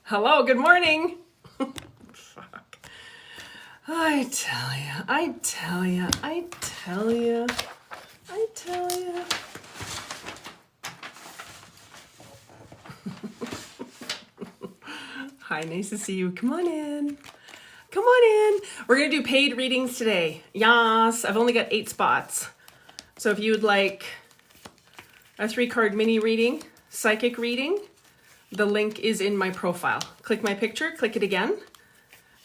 Hello, good morning. Fuck. I tell you. Hi, nice to see you. Come on in. We're going to do paid readings today. Yes, I've only got 8 spots. So if you would like a 3-card mini reading, psychic reading, the link is in my profile. Click my picture, click it again.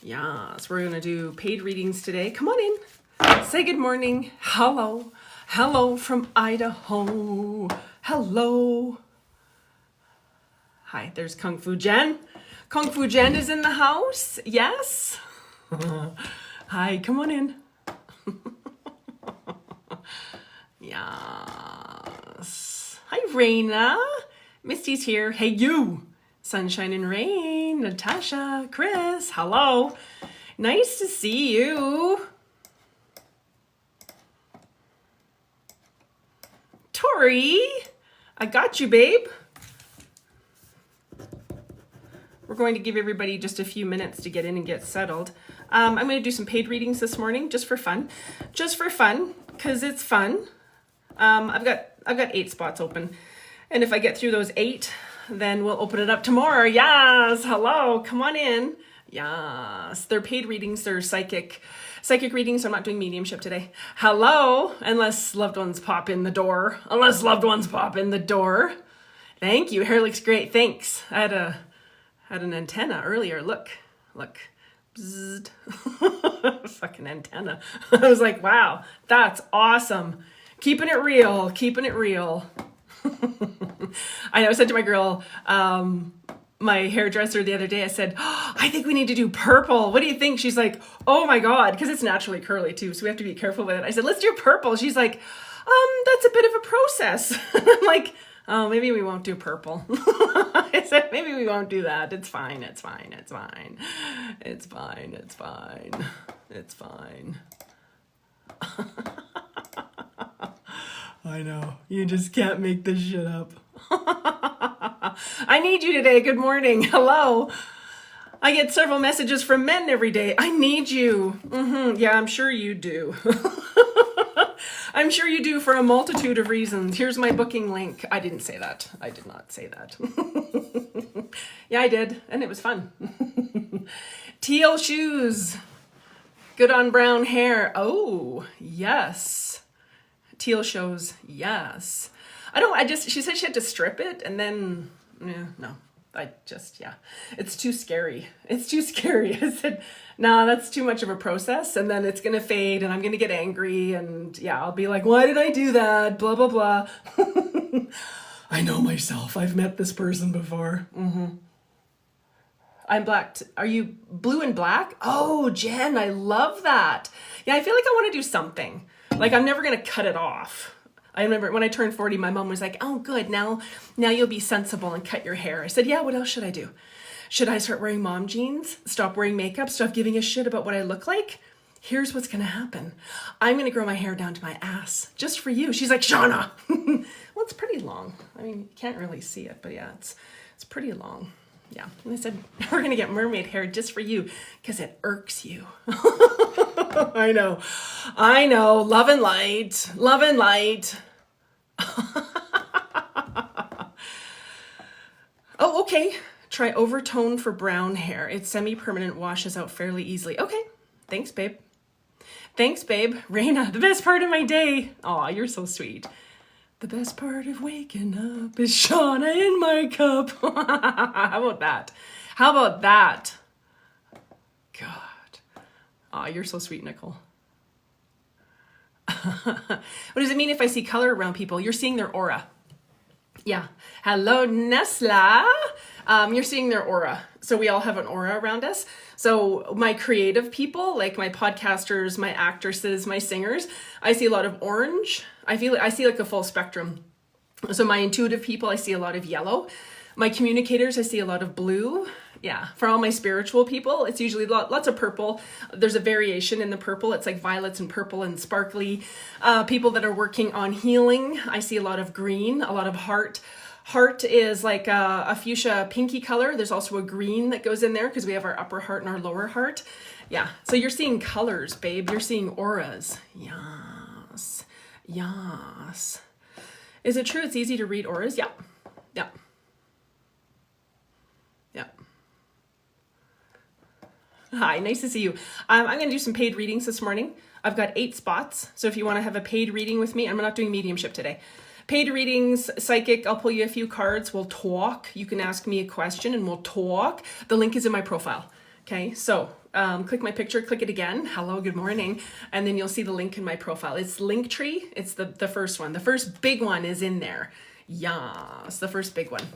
Yes, we're going to do paid readings today. Come on in. Say good morning. Hello. Hello from Idaho. Hello. Hi, there's Kung Fu Jen. Kung Fu Jen is in the house. Yes. Hi, come on in. Yes. Hi, Raina. Misty's here. Hey, you. Sunshine and Rain. Natasha. Chris. Hello. Nice to see you. Tori. I got you, babe. We're going to give everybody just a few minutes to get in and get settled. I'm going to do some paid readings this morning just for fun. Just for fun, because it's fun. I've got 8 spots open. And if I get through those 8, then we'll open it up tomorrow. Yes, hello, come on in. Yes, they're paid readings, they're psychic readings, so I'm not doing mediumship today. Hello, unless loved ones pop in the door. Thank you, hair looks great, thanks. I had an antenna earlier, look. Bzzzt. Fucking antenna. I was like, wow, that's awesome. Keeping it real. I know, I said to my girl, my hairdresser the other day, I said, oh, I think we need to do purple. What do you think? She's like, oh my God, because it's naturally curly too, so we have to be careful with it. I said, let's do purple. She's like, that's a bit of a process. I'm like, oh, maybe we won't do purple. I said, maybe we won't do that. It's fine. I know. You just can't make this shit up. I need you today. Good morning. Hello. I get several messages from men every day. I need you. Yeah, I'm sure you do. I'm sure you do for a multitude of reasons. Here's my booking link. I didn't say that. I did not say that. Yeah, I did. And it was fun. Teal shoes. Good on brown hair. Oh, yes. Teal shows. Yes. She said she had to strip it and then, no. It's too scary. I said, no, that's too much of a process. And then it's going to fade and I'm going to get angry. And yeah, I'll be like, why did I do that? Blah, blah, blah. I know myself. I've met this person before. I'm black. Are you blue and black? Oh, Jen, I love that. Yeah, I feel like I want to do something. Like I'm never going to cut it off. I remember when I turned 40, my mom was like, oh, good. Now you'll be sensible and cut your hair. I said, yeah, what else should I do? Should I start wearing mom jeans? Stop wearing makeup? Stop giving a shit about what I look like? Here's what's going to happen. I'm going to grow my hair down to my ass just for you. She's like, Shauna. Well, it's pretty long. I mean, you can't really see it, but yeah, it's pretty long. Yeah. And I said, we're going to get mermaid hair just for you because it irks you. I know. Love and light. Oh, okay. Try overtone for brown hair. It's semi-permanent, washes out fairly easily. Okay. Thanks, babe. Raina, the best part of my day. Aw, you're so sweet. The best part of waking up is Shauna in my cup. How about that? God. Aw, you're so sweet, Nicole. What does it mean if I see color around people? You're seeing their aura. Yeah. Hello, Nesla. You're seeing their aura. So we all have an aura around us. So my creative people, like my podcasters, my actresses, my singers, I see a lot of orange. I see like a full spectrum. So my intuitive people, I see a lot of yellow. My communicators, I see a lot of blue. Yeah, for all my spiritual people, it's usually lots of purple. There's a variation in the purple. It's like violets and purple and sparkly. People that are working on healing, I see a lot of green, a lot of heart, Heart is like a fuchsia pinky color. There's also a green that goes in there because we have our upper heart and our lower heart. Yeah, so you're seeing colors, babe. You're seeing auras. Yes, yes. Is it true it's easy to read auras? Yeah, yeah, yeah. Hi, nice to see you. I'm going to do some paid readings this morning. I've got 8 spots. So if you want to have a paid reading with me, I'm not doing mediumship today. Paid readings, psychic, I'll pull you a few cards. We'll talk. You can ask me a question and we'll talk. The link is in my profile. Okay, so click my picture, click it again. Hello, good morning. And then you'll see the link in my profile. It's Linktree. It's the first one. The first big one is in there. Yes, the first big one.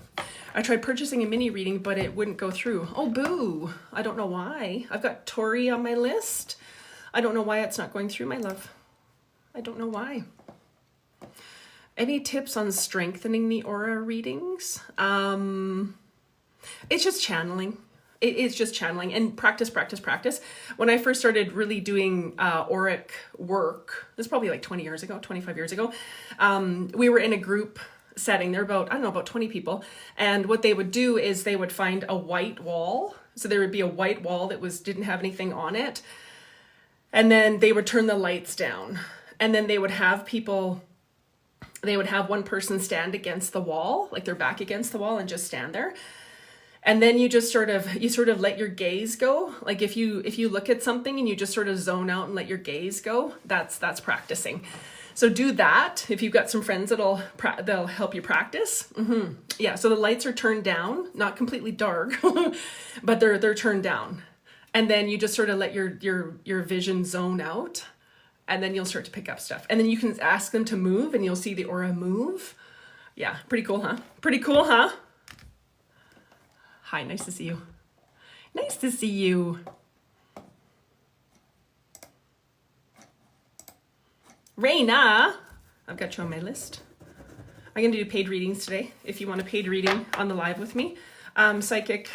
I tried purchasing a mini reading, but it wouldn't go through. Oh, boo. I don't know why. I've got Tori on my list. I don't know why it's not going through, my love. I don't know why. Any tips on strengthening the aura readings? It's just channeling. It's just channeling and practice, practice, practice. When I first started really doing auric work, this is probably like 20 years ago, 25 years ago, we were in a group setting. There were about, I don't know, about 20 people. And what they would do is they would find a white wall. So there would be a white wall that didn't have anything on it. And then they would turn the lights down. And then they would have one person stand against the wall, like their back against the wall, and just stand there. And then you just sort of let your gaze go. Like if you look at something and you just sort of zone out and let your gaze go, that's practicing. So do that. If you've got some friends they'll help you practice. Yeah. So the lights are turned down, not completely dark, but they're turned down. And then you just sort of let your vision zone out, and then you'll start to pick up stuff. And then you can ask them to move and you'll see the aura move. Yeah. Pretty cool, huh? Pretty cool, huh? Hi, nice to see you. Nice to see you. Raina, I've got you on my list. I'm going to do paid readings today. If you want a paid reading on the live with me, psychic,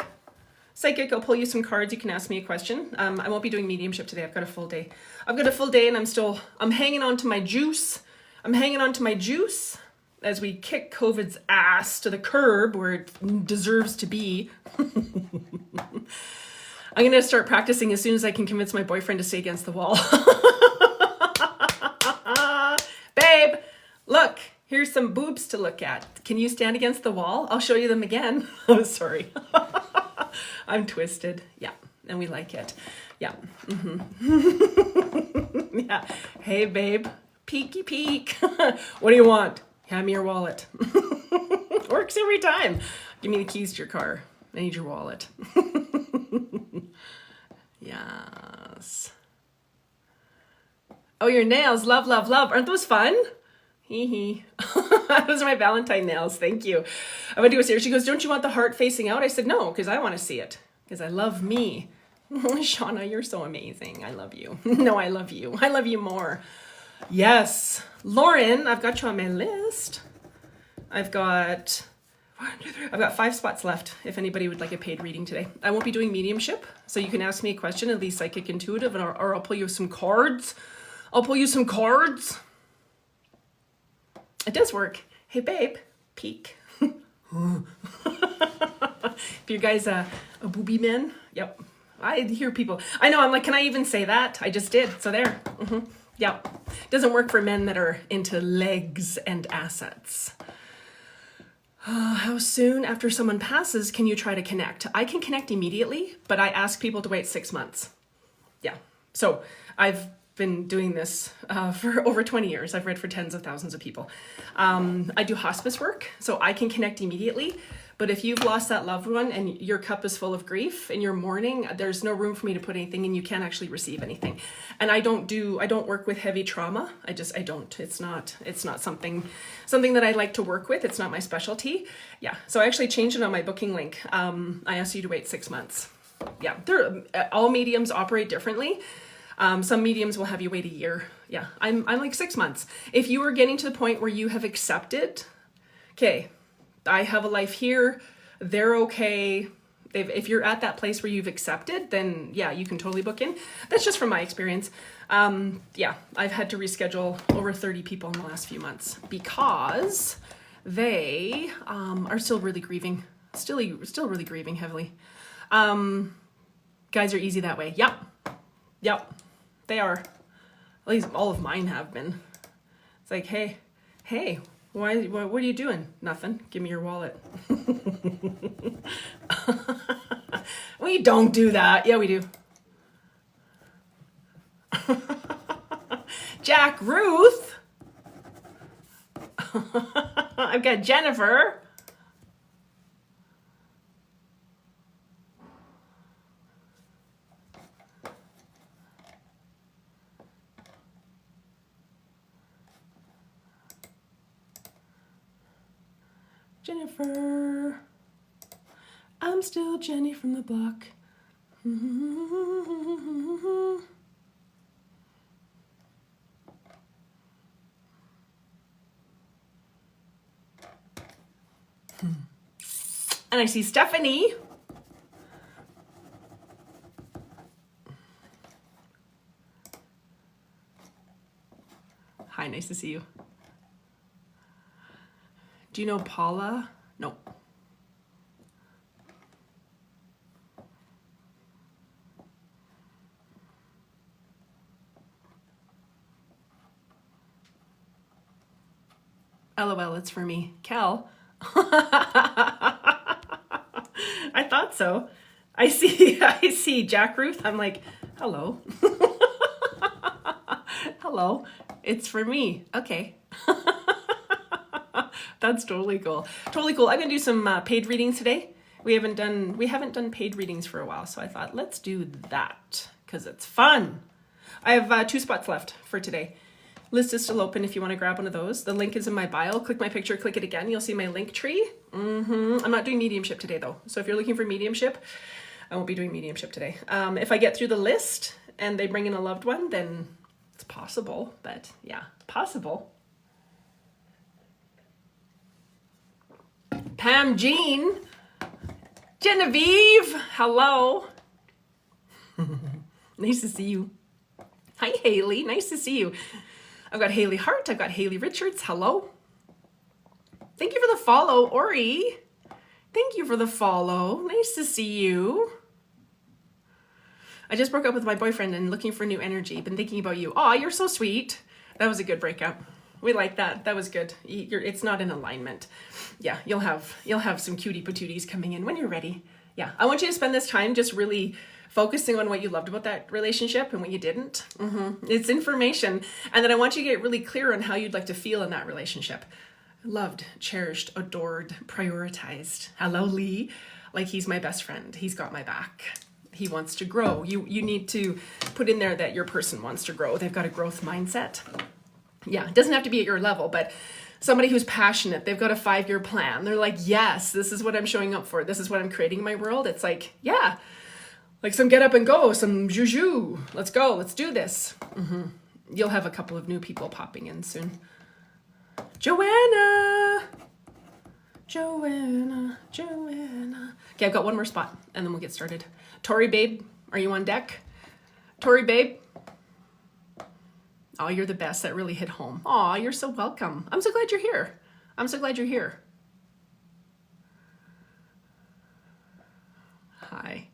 I'll pull you some cards. You can ask me a question. I won't be doing mediumship today. I've got a full day. And I'm hanging on to my juice. As we kick COVID's ass to the curb where it deserves to be. I'm going to start practicing as soon as I can convince my boyfriend to stay against the wall. Babe, look, here's some boobs to look at. Can you stand against the wall? I'll show you them again. Oh, sorry. I'm twisted. Yeah, and we like it. Yeah. Yeah. Hey, babe. Peeky peek. What do you want? Hand me your wallet. Works every time. Give me the keys to your car. I need your wallet. Yes. Oh, your nails. Love, love, love. Aren't those fun? Hee hee. Those are my Valentine nails. Thank you. I went to go see her. She goes, don't you want the heart facing out? I said, no, because I want to see it. Because I love me. Shauna, you're so amazing. I love you. No, I love you. I love you more. Yes. Lauren, I've got you on my list. I've got 5 spots left if anybody would like a paid reading today. I won't be doing mediumship, so you can ask me a question, at least psychic intuitive, or I'll pull you some cards. It does work. Hey, babe, peek. If you guys a booby man, yep. I hear people. I know, I'm like, can I even say that? I just did, so there. Yeah, doesn't work for men that are into legs and assets. How soon after someone passes can you try to connect? I can connect immediately, but I ask people to wait 6 months. Yeah, so I've been doing this for over 20 years. I've read for tens of thousands of people. I do hospice work, so I can connect immediately. But if you've lost that loved one and your cup is full of grief and you're mourning, there's no room for me to put anything and you can't actually receive anything. And I don't work with heavy trauma. I don't. It's not something that I like to work with. It's not my specialty. Yeah. So I actually changed it on my booking link. I asked you to wait 6 months. Yeah. All mediums operate differently. Some mediums will have you wait a year. Yeah. I'm like 6 months. If you are getting to the point where you have accepted, okay, I have a life here, they're okay. If you're at that place where you've accepted, then yeah, you can totally book in. That's just from my experience. Yeah, I've had to reschedule over 30 people in the last few months because they are still really grieving, still really grieving heavily. Guys are easy that way. Yep, they are. At least all of mine have been. It's like, hey, what are you doing? Nothing. Give me your wallet. We don't do that. Yeah, we do. Jack Ruth. I've got Jennifer. Jennifer. I'm still Jenny from the block. And I see Stephanie. Hi, nice to see you. Do you know Paula? No. LOL, it's for me. Kel. I thought so. I see Jack Ruth. I'm like, hello. Hello. It's for me. Okay. That's totally cool. Totally cool. I'm gonna do some paid readings today. We haven't done paid readings for a while, so I thought let's do that because it's fun. I have 2 spots left for today. List is still open if you want to grab one of those. The link is in my bio. Click my picture, click it again. You'll see my link tree. I'm not doing mediumship today though. So if you're looking for mediumship, I won't be doing mediumship today. If I get through the list and they bring in a loved one, then it's possible. But yeah, possible. Pam Jean. Genevieve. Hello. Nice to see you. Hi, Haley. Nice to see you. I've got Haley Hart. I've got Haley Richards. Hello. Thank you for the follow, Ori. Thank you for the follow. Nice to see you. I just broke up with my boyfriend and looking for new energy. Been thinking about you. Aw, you're so sweet. That was a good breakup. We like that. That was good. It's not in alignment. Yeah, you'll have some cutie patooties coming in when you're ready. Yeah, I want you to spend this time just really focusing on what you loved about that relationship and what you didn't. It's information. And then I want you to get really clear on how you'd like to feel in that relationship. Loved, cherished, adored, prioritized. Hello, Lee. Like he's my best friend. He's got my back. He wants to grow. You need to put in there that your person wants to grow. They've got a growth mindset. Yeah, it doesn't have to be at your level, but somebody who's passionate, they've got a 5-year plan. They're like, yes, this is what I'm showing up for. This is what I'm creating in my world. It's like, yeah, like some get up and go, some juju. Let's go. Let's do this. You'll have a couple of new people popping in soon. Joanna. Okay, I've got one more spot and then we'll get started. Tori, babe, are you on deck? Tori, babe. Oh, you're the best. That really hit home. Oh, you're so welcome. I'm so glad you're here. I'm so glad you're here. Hi.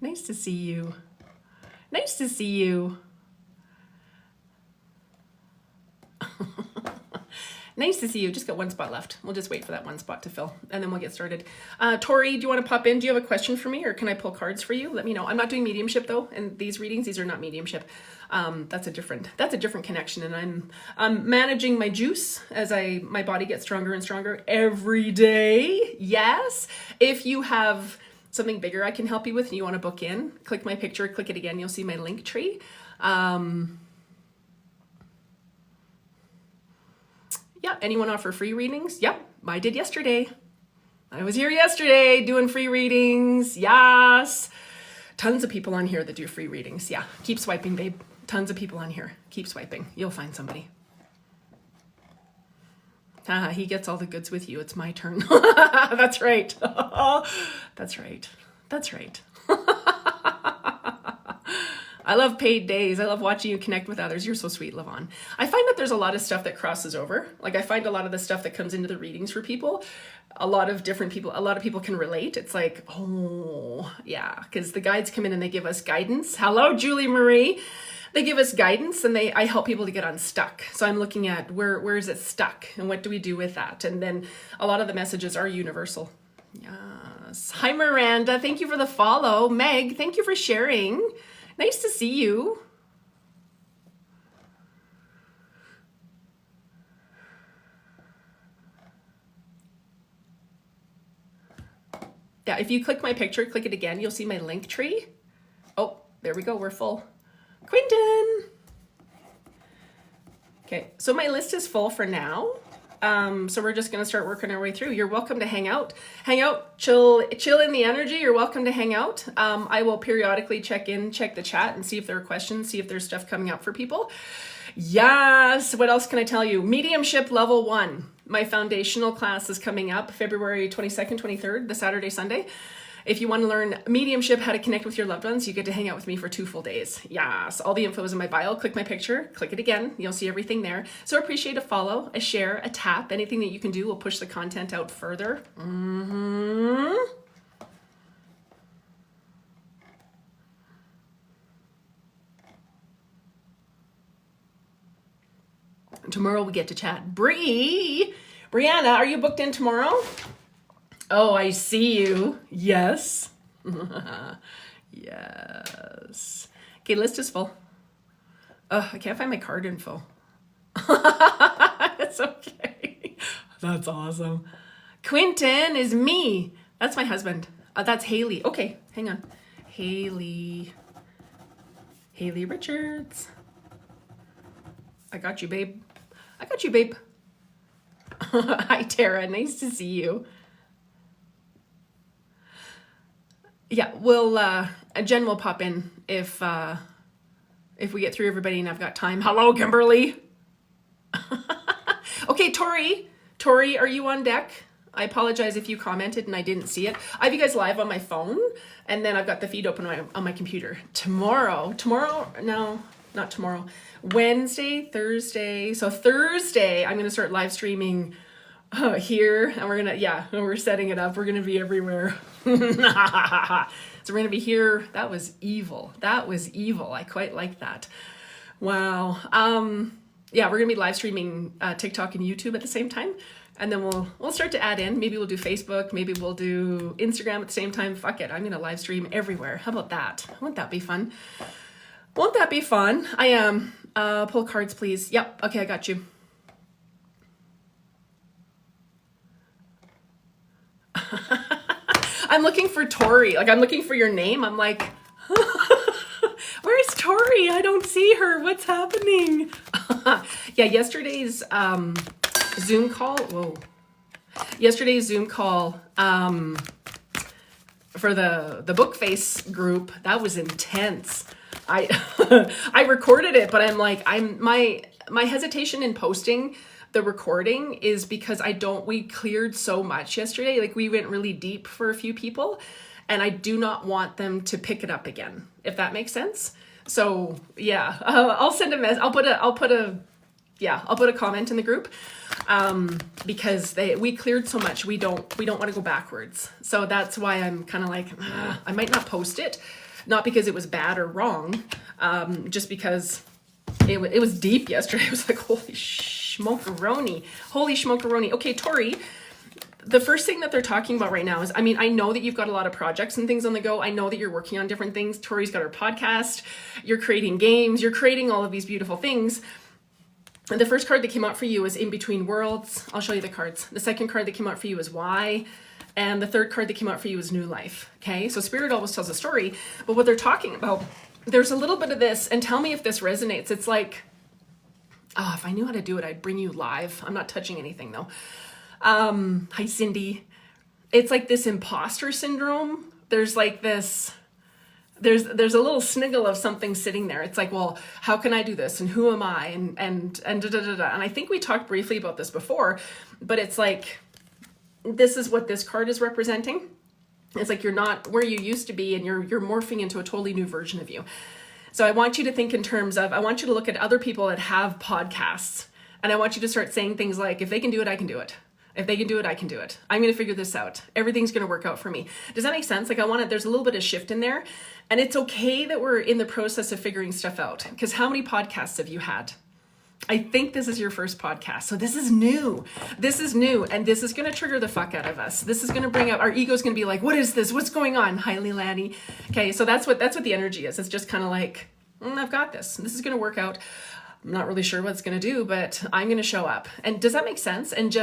Nice to see you. Nice to see you. Nice to see you. Just got one spot left. We'll just wait for that one spot to fill and then we'll get started. Tori, do you want to pop in? Do you have a question for me or can I pull cards for you? Let me know. I'm not doing mediumship though. And these readings, these are not mediumship. That's a different connection. And I'm managing my juice as my body gets stronger and stronger every day. Yes. If you have something bigger I can help you with and you want to book in, click my picture, click it again. You'll see my link tree. Yeah, anyone offer free readings? Yep, I did yesterday. I was here yesterday doing free readings. Yes. Tons of people on here that do free readings. Yeah, keep swiping, babe. Tons of people on here. Keep swiping. You'll find somebody. He gets all the goods with you. It's my turn. That's right. That's right. That's right. I love paid days. I love watching you connect with others. You're so sweet, Levon. I find that there's a lot of stuff that crosses over. Like I find a lot of the stuff that comes into the readings for people, a lot of people can relate. It's like, oh yeah, because the guides come in and they give us guidance. Hello, Julie Marie. They give us guidance and I help people to get unstuck. So I'm looking at where is it stuck and what do we do with that? And then a lot of the messages are universal. Yes. Hi, Miranda. Thank you for the follow. Meg, thank you for sharing. Nice to see you. Yeah, if you click my picture, click it again, you'll see my link tree. Oh, there we go. We're full. Quinton. Okay, so my list is full for now. So we're just going to start working our way through. You're welcome to hang out, chill in the energy. You're welcome to hang out. I will periodically check the chat and see if there are questions, see if there's stuff coming up for people. Yes. What else can I tell you? Mediumship level 1. My foundational class is coming up February 22nd, 23rd, the Saturday, Sunday. If you want to learn mediumship, how to connect with your loved ones, you get to hang out with me for 2 full days. Yes, all the info is in my bio. Click my picture, click it again. You'll see everything there. So I appreciate a follow, a share, a tap. Anything that you can do will push the content out further. Tomorrow we get to chat. Brianna, are you booked in tomorrow? Oh, I see you. Yes. Yes. Okay, list is full. Oh, I can't find my card info. It's okay. That's awesome. Quinton is me. That's my husband. That's Haley. Okay, hang on. Haley Richards. I got you, babe. Hi, Tara. Nice to see you. Yeah, Jen will pop in if we get through everybody and I've got time. Hello, Kimberly. Okay, Tori, are you on deck? I apologize if you commented and I didn't see it. I have you guys live on my phone, and then I've got the feed open on my computer. No, not tomorrow. Wednesday, Thursday. So Thursday, I'm going to start live streaming here, and we're setting it up. We're going to be everywhere. So we're going to be here. That was evil. I quite like that. Wow. We're going to be live streaming TikTok and YouTube at the same time. And then we'll start to add in. Maybe we'll do Facebook. Maybe we'll do Instagram at the same time. Fuck it. I'm going to live stream everywhere. How about that? Won't that be fun? I am. Pull cards, please. Yep. Okay, I got you. I'm looking for Tori. Like, I'm looking for your name. I'm like, where's Tori? I don't see her. What's happening? Yeah, yesterday's Zoom call. Whoa. Yesterday's Zoom call for the book face group, that was intense. I recorded it, but I'm like, my hesitation in posting the recording is because we cleared so much yesterday. Like, we went really deep for a few people, and I do not want them to pick it up again, if that makes sense. So yeah, I'll send a message. I'll put a comment in the group, because we cleared so much. We don't want to go backwards. So that's why I'm kind of like, I might not post it, not because it was bad or wrong, just because it was deep yesterday. It was like, holy schmokeroni. Okay, Tori, the first thing that they're talking about right now is, I know that you've got a lot of projects and things on the go. I know that you're working on different things. Tori's got her podcast. You're creating games. You're creating all of these beautiful things. And the first card that came out for you is In Between Worlds. I'll show you the cards. The second card that came out for you is Why. And the third card that came out for you is New Life. Okay, so Spirit always tells a story, but what they're talking about, there's a little bit of this, and tell me if this resonates. It's like, if I knew how to do it, I'd bring you live. I'm not touching anything though. Hi, Cindy. It's like this imposter syndrome. There's like this, there's a little sniggle of something sitting there. It's like, well, how can I do this? And who am I? And da, da, da, da. And I think we talked briefly about this before, but it's like, this is what this card is representing. It's like, you're not where you used to be, and you're morphing into a totally new version of you. So I want you to think in terms of, I want you to look at other people that have podcasts, and I want you to start saying things like, if they can do it, I can do it. If they can do it, I can do it. I'm going to figure this out. Everything's going to work out for me. Does that make sense? Like, I want to, there's a little bit of shift in there, and it's okay that we're in the process of figuring stuff out, because how many podcasts have you had? I think this is your first podcast. So this is new. This is new. And this is going to trigger the fuck out of us. This is going to bring up, our ego's going to be like, what is this? What's going on? Hi, Leilani. Okay. So that's what the energy is. It's just kind of like, I've got this. This is going to work out. I'm not really sure what it's going to do, but I'm going to show up. And does that make sense? And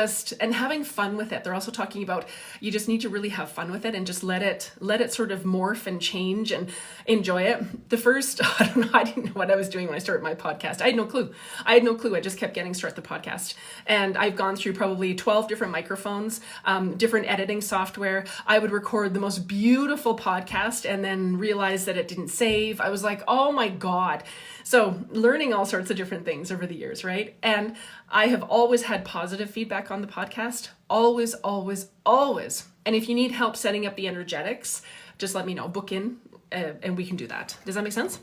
having fun with it. They're also talking about, you just need to really have fun with it and just let it sort of morph and change and enjoy it. The first, I didn't know what I was doing when I started my podcast. I had no clue. I just kept getting start the podcast. And I've gone through probably 12 different microphones, different editing software. I would record the most beautiful podcast and then realize that it didn't save. I was like, oh my God. So learning all sorts of different things over the years, right? And I have always had positive feedback on the podcast. Always, always, always. And if you need help setting up the energetics, just let me know, book in, and we can do that. Does that make sense?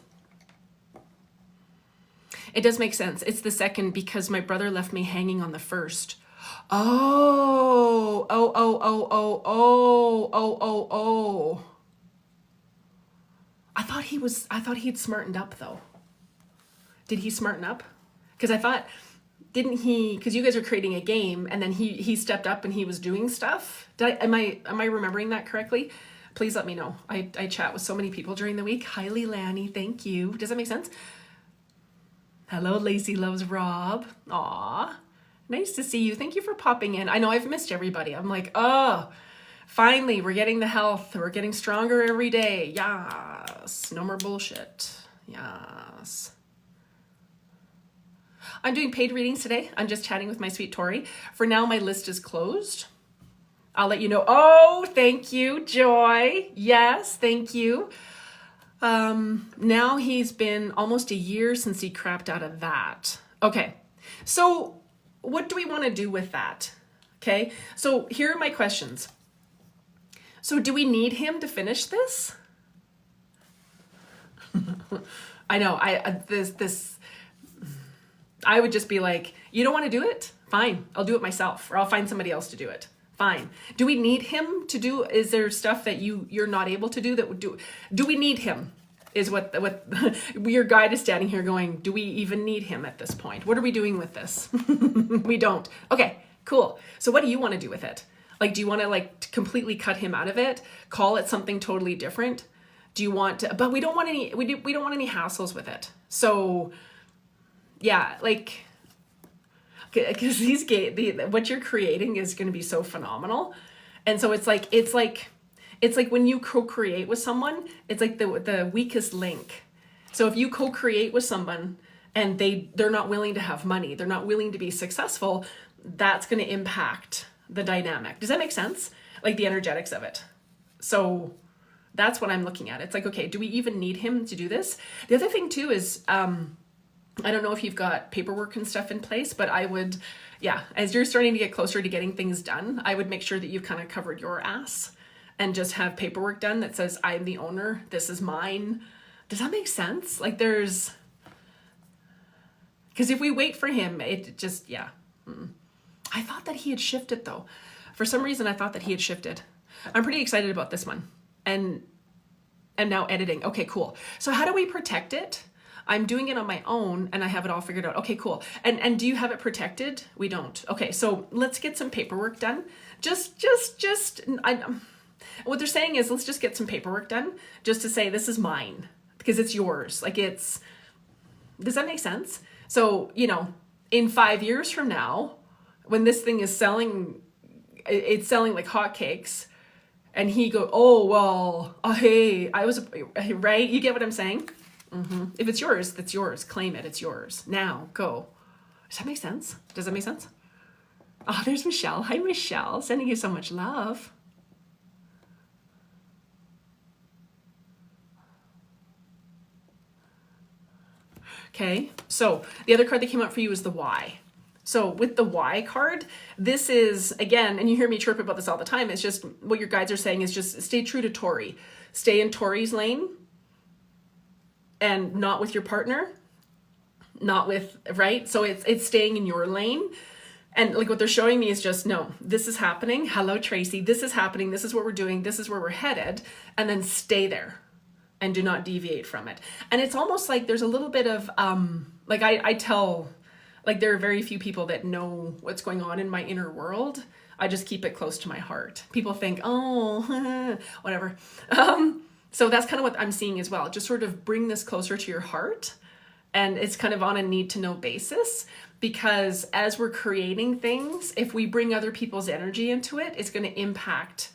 It does make sense. It's the second because my brother left me hanging on the first. Oh. I thought he'd smartened up though. Did he smarten up? Because I thought, didn't he, because you guys are creating a game and then he stepped up and he was doing stuff. Am I remembering that correctly? Please let me know. I chat with so many people during the week. Hi, Leilani, thank you. Does that make sense? Hello, Lacey loves Rob. Aw, nice to see you. Thank you for popping in. I know I've missed everybody. I'm like, oh, finally, we're getting the health. We're getting stronger every day. Yes. No more bullshit. Yes. I'm doing paid readings today. I'm just chatting with my sweet Tori. For now, my list is closed. I'll let you know. Oh, thank you, Joy. Yes, thank you. Now he's been almost a year since he crapped out of that. Okay, so what do we want to do with that? Okay, so here are my questions. So do we need him to finish this? I know, I would just be like, you don't want to do it? Fine, I'll do it myself, or I'll find somebody else to do it. Fine. Do we need him to do, is there stuff that you're not able to do that would do we need him? Is what your guide is standing here going, do we even need him at this point? What are we doing with this? We don't. Okay, cool. So what do you want to do with it? Like, do you want to like completely cut him out of it? Call it something totally different? Do you want to, but we don't want any hassles with it. So yeah, like, because what you're creating is going to be so phenomenal. And so it's like when you co-create with someone, it's like the weakest link. So if you co-create with someone and they're not willing to have money, they're not willing to be successful, that's going to impact the dynamic. Does that make sense? Like the energetics of it. So that's what I'm looking at. It's like, okay, do we even need him to do this? The other thing too is, I don't know if you've got paperwork and stuff in place, but I would, as you're starting to get closer to getting things done, I would make sure that you've kind of covered your ass and just have paperwork done that says, I'm the owner, this is mine. Does that make sense? Like because if we wait for him, it just, I thought that he had shifted though. For some reason, I thought that he had shifted. I'm pretty excited about this one. And now editing. Okay, cool. So how do we protect it? I'm doing it on my own and I have it all figured out. Okay, cool. And do you have it protected? We don't. Okay, so let's get some paperwork done. What they're saying is let's just get some paperwork done just to say this is mine because it's yours. Like does that make sense? So, in 5 years from now, when this thing is selling, it's selling like hotcakes and he go, oh, well, hey, I was, right? You get what I'm saying? Mm-hmm. If it's yours, that's yours. Claim it. It's yours. Now, go. Does that make sense? Does that make sense? Oh, there's Michelle. Hi, Michelle. Sending you so much love. Okay, so the other card that came up for you is the why. So with the why card, this is, again, and you hear me chirp about this all the time, it's just what your guides are saying is just stay true to Tori. Stay in Tori's lane. and not with your partner, not with, right? So it's staying in your lane. And like what they're showing me is just, no, this is happening. Hello, Tracy. This is happening. This is what we're doing. This is where we're headed. And then stay there and do not deviate from it. And it's almost like there's a little bit of, like I tell, like there are very few people that know what's going on in my inner world. I just keep it close to my heart. People think, oh, whatever. So that's kind of what I'm seeing as well. Just sort of bring this closer to your heart. And it's kind of on a need to know basis, because as we're creating things, if we bring other people's energy into it, it's going to impact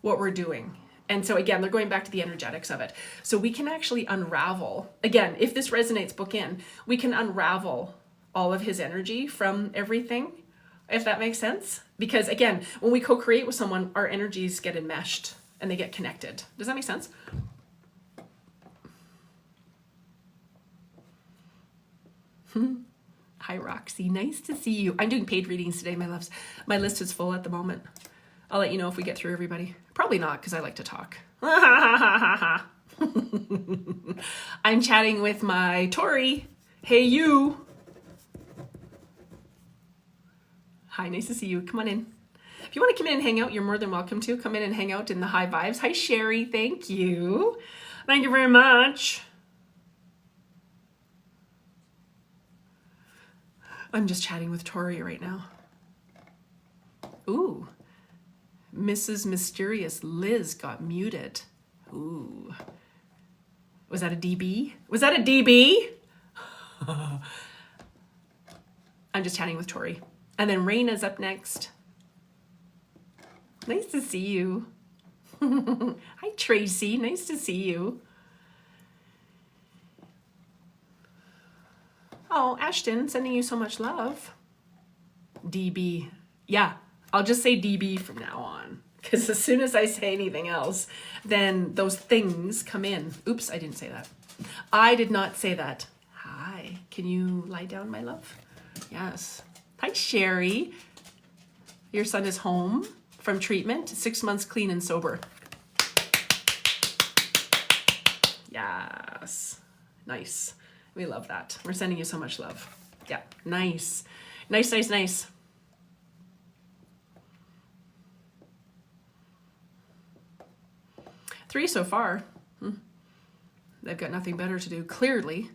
what we're doing. And so again, they're going back to the energetics of it. So we can actually unravel, again, if this resonates, book in, we can unravel all of his energy from everything, if that makes sense. Because again, when we co-create with someone, our energies get enmeshed and they get connected. Does that make sense? Hi, Roxy. Nice to see you. I'm doing paid readings today, my loves. My list is full at the moment. I'll let you know if we get through everybody. Probably not, because I like to talk. I'm chatting with my Tori. Hey, you. Hi, nice to see you. Come on in. If you want to come in and hang out, you're more than welcome to. Come in and hang out in the high vibes. Hi, Sherry. Thank you. Thank you very much. I'm just chatting with Tori right now. Ooh. Mrs. Mysterious Liz got muted. Ooh. Was that a DB? Was that a DB? I'm just chatting with Tori. And then Raina's up next. Nice to see you. Hi, Tracy. Nice to see you. Oh, Ashton, sending you so much love. DB. Yeah, I'll just say DB from now on. Because as soon as I say anything else, then those things come in. Oops, I didn't say that. I did not say that. Hi, can you lie down, my love? Yes. Hi, Sherry. Your son is home from treatment, 6 months clean and sober. Yes. Nice. We love that. We're sending you so much love. Yeah, nice. Nice, nice, nice. Three so far. They've got nothing better to do, clearly.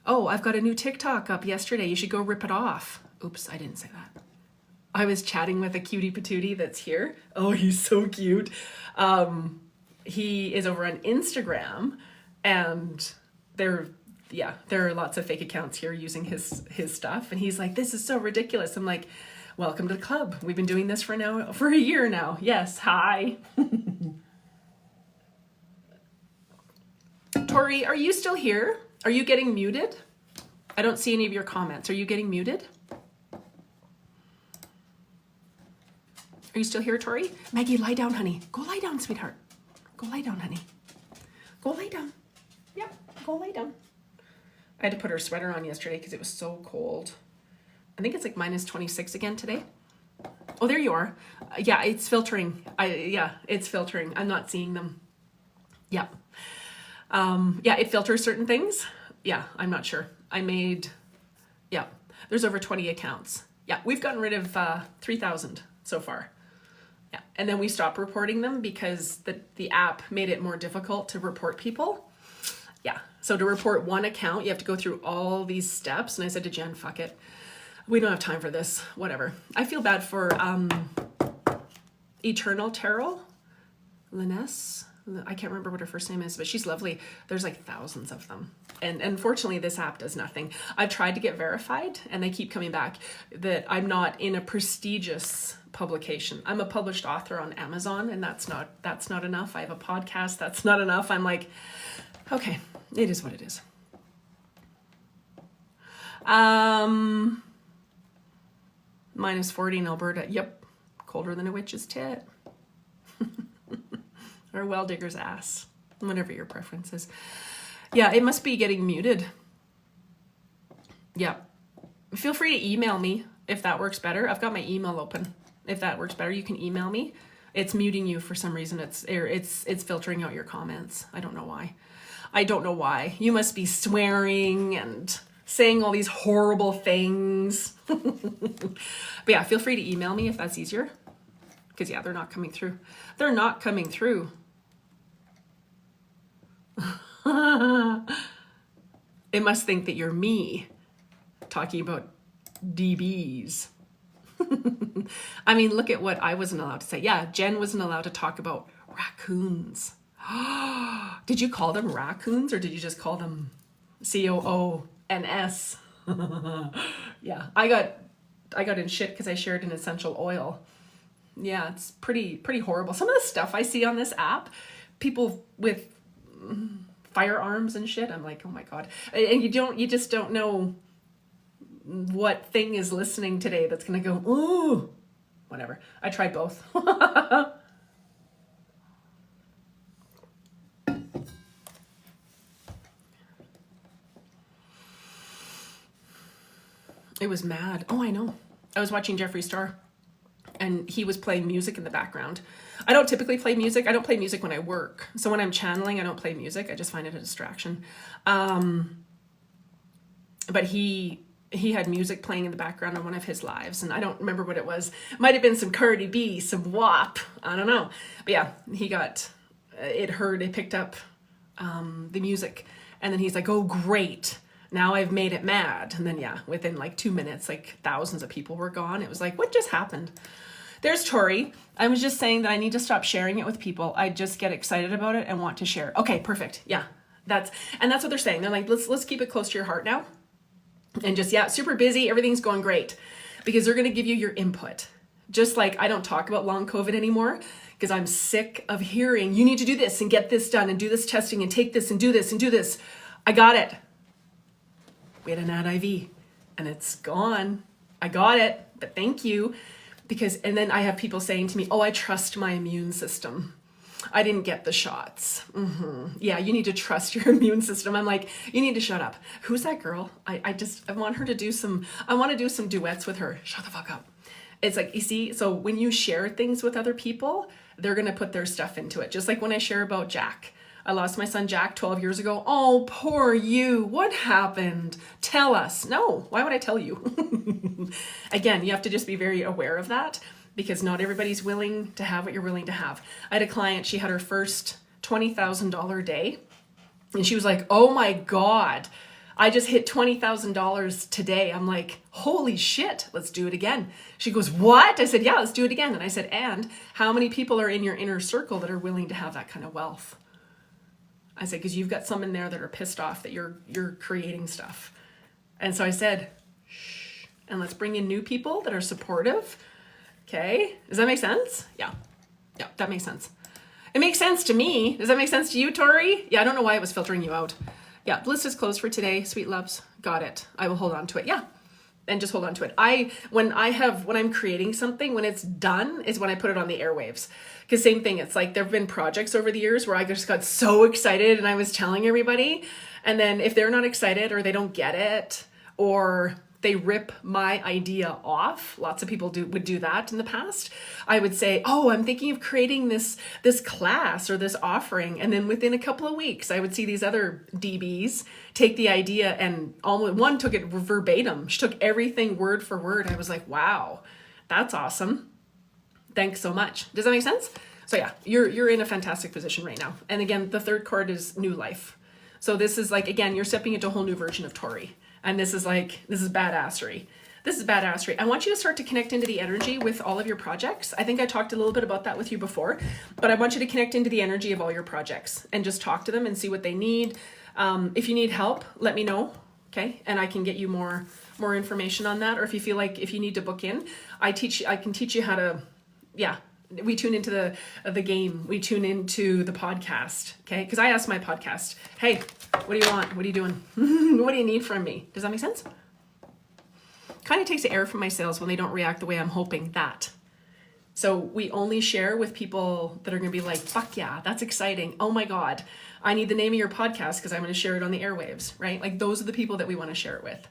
Oh, I've got a new TikTok up yesterday. You should go rip it off. Oops, I didn't say that. I was chatting with a cutie patootie that's here. Oh, he's so cute. He is over on Instagram, and there are lots of fake accounts here using his stuff. And he's like, this is so ridiculous. I'm like, welcome to the club. We've been doing this for a year now. Yes, hi. Tori, are you still here? Are you getting muted? I don't see any of your comments. Are you getting muted? Are you still here, Tori? Maggie, lie down, honey. Go lie down, sweetheart. Go lie down, honey. Go lie down. Yep, go lie down. I had to put her sweater on yesterday because it was so cold. I think it's like minus 26 again today. Oh, there you are. Yeah, it's filtering. It's filtering. I'm not seeing them. Yeah. Yeah, it filters certain things. Yeah, I'm not sure. There's over 20 accounts. Yeah, we've gotten rid of 3,000 so far. Yeah, and then we stopped reporting them because the app made it more difficult to report people. Yeah, so to report one account, you have to go through all these steps. And I said to Jen, fuck it. We don't have time for this. Whatever. I feel bad for Eternal Tarot. Liness. I can't remember what her first name is, but she's lovely. There's like thousands of them. And unfortunately, this app does nothing. I've tried to get verified and they keep coming back that I'm not in a prestigious publication. I'm a published author on Amazon, and that's not enough. I have a podcast. That's not enough. I'm like, okay, it is what it is. Minus 40 in Alberta. Yep. Colder than a witch's tit. Or a well digger's ass. Whatever your preference is. Yeah, it must be getting muted. Yeah. Feel free to email me if that works better. I've got my email open. If that works better, you can email me. It's muting you for some reason. It's filtering out your comments. I don't know why. I don't know why. You must be swearing and saying all these horrible things. But yeah, feel free to email me if that's easier. Because yeah, they're not coming through. They're not coming through. It must think that you're me talking about DBs. I mean, look at what I wasn't allowed to say. Yeah, Jen wasn't allowed to talk about raccoons. Did you call them raccoons or did you just call them COONS? Yeah, I got in shit because I shared an essential oil. Yeah, it's pretty horrible. Some of the stuff I see on this app, people with firearms and shit, I'm like, oh my God. And you just don't know what thing is listening today that's gonna go, ooh, whatever. I tried both. It was mad. Oh, I know. I was watching Jeffree Star and he was playing music in the background. I don't typically play music. I don't play music when I work. So when I'm channeling, I don't play music. I just find it a distraction. But he had music playing in the background on one of his lives, and I don't remember what it was. It might have been some Cardi B, some WAP. I don't know. But yeah, he got it picked up the music, and then he's like, oh, great. Now I've made it mad. And then yeah, within like 2 minutes, like thousands of people were gone. It was like, what just happened? There's Tori. I was just saying that I need to stop sharing it with people. I just get excited about it and want to share. Okay, perfect. Yeah, that's what they're saying. They're like, let's keep it close to your heart now. And just, yeah, super busy. Everything's going great because they're going to give you your input. Just like I don't talk about long COVID anymore because I'm sick of hearing you need to do this and get this done and do this testing and take this and do this and do this. I got it. We had an ad IV and it's gone. I got it, but thank you. And then I have people saying to me, oh, I trust my immune system. I didn't get the shots. Yeah, you need to trust your immune system. I'm like, you need to shut up. Who's that girl? I want her to do I want to do some duets with her. Shut the fuck up. It's like, you see, so when you share things with other people, they're going to put their stuff into it. Just like when I share about Jack. I lost my son Jack 12 years ago. Oh, poor you. What happened? Tell us. No, why would I tell you? Again, you have to just be very aware of that because not everybody's willing to have what you're willing to have. I had a client, she had her first $20,000 day and she was like, oh my God, I just hit $20,000 today. I'm like, holy shit, let's do it again. She goes, what? I said, yeah, let's do it again. And I said, and how many people are in your inner circle that are willing to have that kind of wealth? I said, because you've got some in there that are pissed off that you're creating stuff. And so I said, shh, and let's bring in new people that are supportive. Okay. Does that make sense? Yeah. Yeah, that makes sense. It makes sense to me. Does that make sense to you, Tori? Yeah, I don't know why it was filtering you out. Yeah, the list is closed for today. Sweet loves. Got it. I will hold on to it. Yeah. And just hold on to it. When I'm creating something, when it's done is when I put it on the airwaves. Because same thing, it's like there've been projects over the years where I just got so excited and I was telling everybody. And then if they're not excited or they don't get it or they rip my idea off, lots of people would do that in the past. I would say, oh, I'm thinking of creating this class or this offering. And then within a couple of weeks, I would see these other DBs take the idea and one took it verbatim. She took everything word for word. I was like, wow, that's awesome. Thanks so much. Does that make sense? So yeah, you're in a fantastic position right now. And again, the third card is new life. So this is like, again, you're stepping into a whole new version of Tori. And this is badassery. This is badassery. I want you to start to connect into the energy with all of your projects. I think I talked a little bit about that with you before, but I want you to connect into the energy of all your projects and just talk to them and see what they need. If you need help, let me know. Okay. And I can get you more information on that. Or if you feel like if you need to book in, I can teach you how to, yeah, we tune into the game. We tune into the podcast. Okay. Cause I asked my podcast, hey, what do you want? What are you doing? What do you need from me? Does that make sense? Kind of takes the air from my sales when they don't react the way I'm hoping that. So we only share with people that are going to be like, fuck yeah, that's exciting. Oh my God, I need the name of your podcast because I'm going to share it on the airwaves, right? Like those are the people that we want to share it with.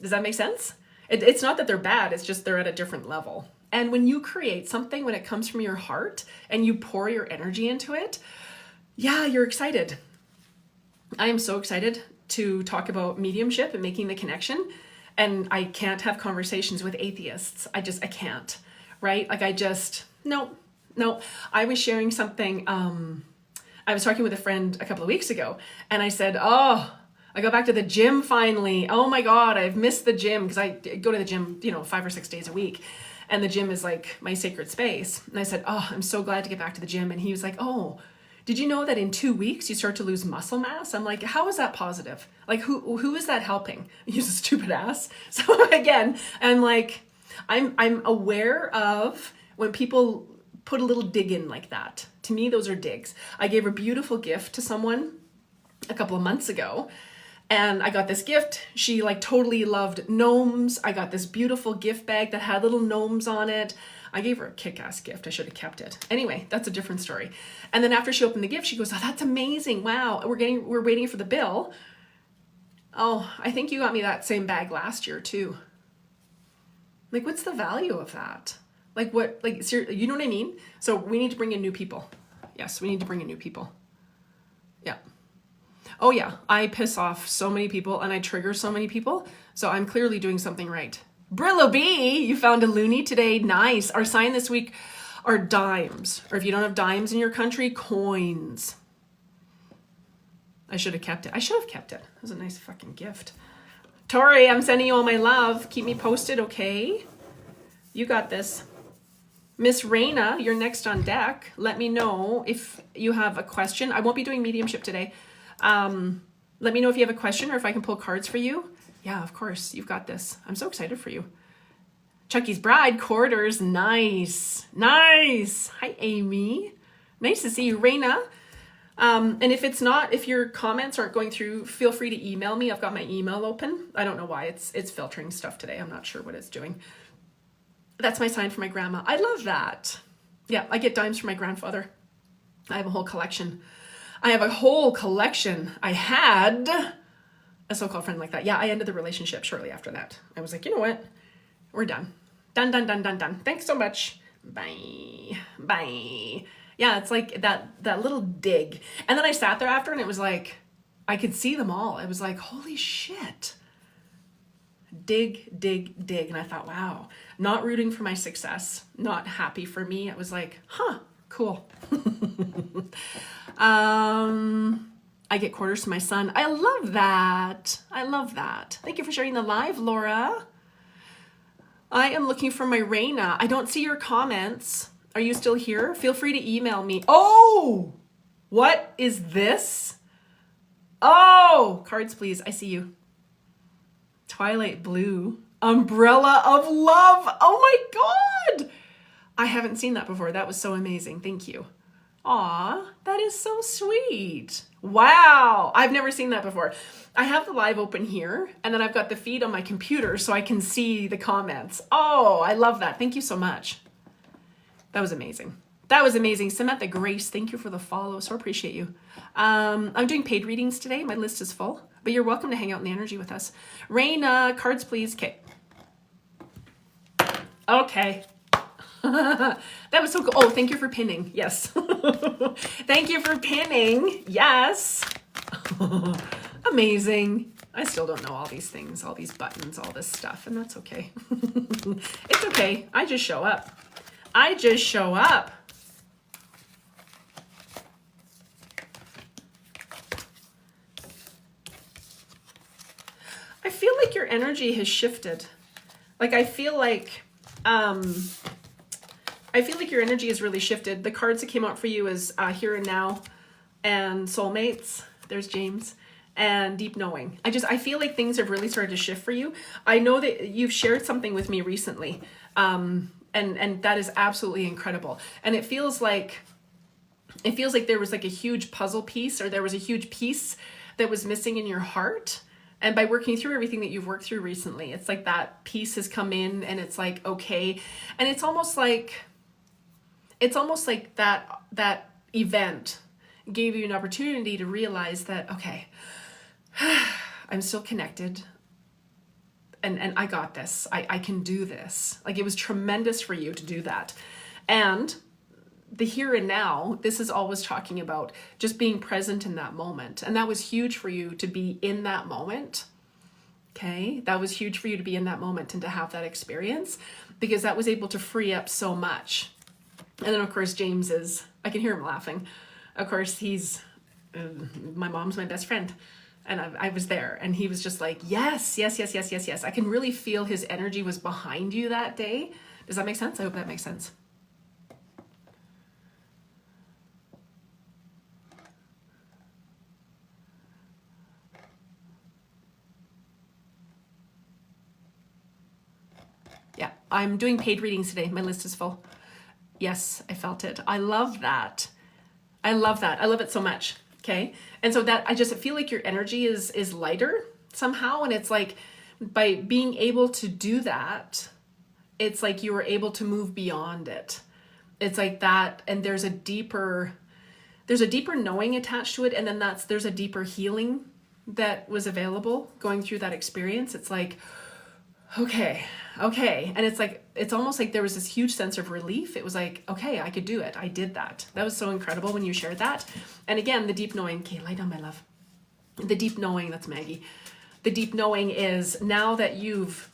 Does that make sense? It's not that they're bad. It's just they're at a different level. And when you create something, when it comes from your heart and you pour your energy into it, yeah, you're excited. I am so excited to talk about mediumship and making the connection. And I can't have conversations with atheists. I can't, right? Like no. I was sharing something. I was talking with a friend a couple of weeks ago and I said, oh, I got back to the gym finally. Oh my God, I've missed the gym because I go to the gym, 5 or 6 days a week. And the gym is like my sacred space. And I said, oh, I'm so glad to get back to the gym. And he was like, oh, did you know that in 2 weeks you start to lose muscle mass? I'm like, how is that positive? Like, who is that helping? Use a stupid ass. So again, I'm like, I'm aware of when people put a little dig in like that. To me, those are digs. I gave a beautiful gift to someone a couple of months ago. And I got this gift. She like totally loved gnomes. I got this beautiful gift bag that had little gnomes on it. I gave her a kick-ass gift. I should have kept it. Anyway, that's a different story. And then after she opened the gift, she goes, oh, that's amazing. Wow. We're waiting for the bill. Oh, I think you got me that same bag last year too. Like, what's the value of that? Like what, like, you know what I mean? So we need to bring in new people. Yes, we need to bring in new people. Yeah. Oh yeah, I piss off so many people and I trigger so many people. So I'm clearly doing something right. Brillo B, you found a loony today. Nice. Our sign this week are dimes. Or if you don't have dimes in your country, coins. I should have kept it. I should have kept it. It was a nice fucking gift. Tori, I'm sending you all my love. Keep me posted, okay? You got this. Miss Raina, you're next on deck. Let me know if you have a question. I won't be doing mediumship today. Let me know if you have a question or if I can pull cards for you. Yeah, of course. You've got this. I'm so excited for you. Chucky's Bride, quarters. Nice. Nice. Hi, Amy. Nice to see you, Raina. And if your comments aren't going through, feel free to email me. I've got my email open. I don't know why it's filtering stuff today. I'm not sure what it's doing. That's my sign for my grandma. I love that. Yeah, I get dimes from my grandfather. I have a whole collection. I had a so-called friend like that. Yeah, I ended the relationship shortly after that. I was like, you know what? We're done. Done. Thanks so much. Bye. Yeah, it's like that little dig. And then I sat there after and it was like, I could see them all. It was like, holy shit. Dig. And I thought, wow, not rooting for my success, not happy for me. It was like, huh, cool. I get quarters to my son. I love that. Thank you for sharing the live, Laura. I am looking for my Raina. I don't see your comments. Are you still here? Feel free to email me. Oh, what is this? Oh, cards, please. I see you. Twilight blue. Umbrella of love. Oh my God. I haven't seen that before. That was so amazing. Thank you. Aw, that is so sweet. Wow. I've never seen that before. I have the live open here and then I've got the feed on my computer so I can see the comments. Oh, I love that. Thank you so much. That was amazing. Samantha Grace, thank you for the follow. So appreciate you. I'm doing paid readings today. My list is full, but you're welcome to hang out in the energy with us. Raina, cards, please. Okay. That was so cool. Oh, thank you for pinning. Yes. Thank you for pinning. Yes. Amazing. I still don't know all these things, all these buttons, all this stuff, and that's okay. It's okay. I just show up. I feel like your energy has shifted. Like I feel like your energy has really shifted. The cards that came out for you is Here and Now and Soulmates. There's James. And Deep Knowing. I feel like things have really started to shift for you. I know that you've shared something with me recently. And that is absolutely incredible. And it feels like there was like a huge puzzle piece, or there was a huge piece that was missing in your heart. And by working through everything that you've worked through recently, it's like that piece has come in and it's like, okay. And it's almost like that event gave you an opportunity to realize that, okay, I'm still connected. and I got this. I can do this. Like, it was tremendous for you to do that. And the here and now, this is always talking about just being present in that moment. And that was huge for you to be in that moment. Okay. That was huge for you to be in that moment and to have that experience, because that was able to free up so much. And then of course, James is, I can hear him laughing. Of course, he's, my mom's my best friend. And I was there, and he was just like, yes, yes, yes, yes, yes, yes. I can really feel his energy was behind you that day. Does that make sense? I hope that makes sense. Yeah, I'm doing paid readings today. My list is full. Yes, I felt it. I love that. I love that. I love it so much. Okay. And so that I just feel like your energy is lighter somehow. And it's like, by being able to do that, it's like you were able to move beyond it. It's like that. And there's a deeper knowing attached to it. And then there's a deeper healing that was available going through that experience. It's like, okay. And it's like, it's almost like there was this huge sense of relief. It was like, okay, I could do it. I did that. That was so incredible when you shared that. And again, the deep knowing, okay, lie down, my love. The deep knowing, that's Maggie. The deep knowing is, now that you've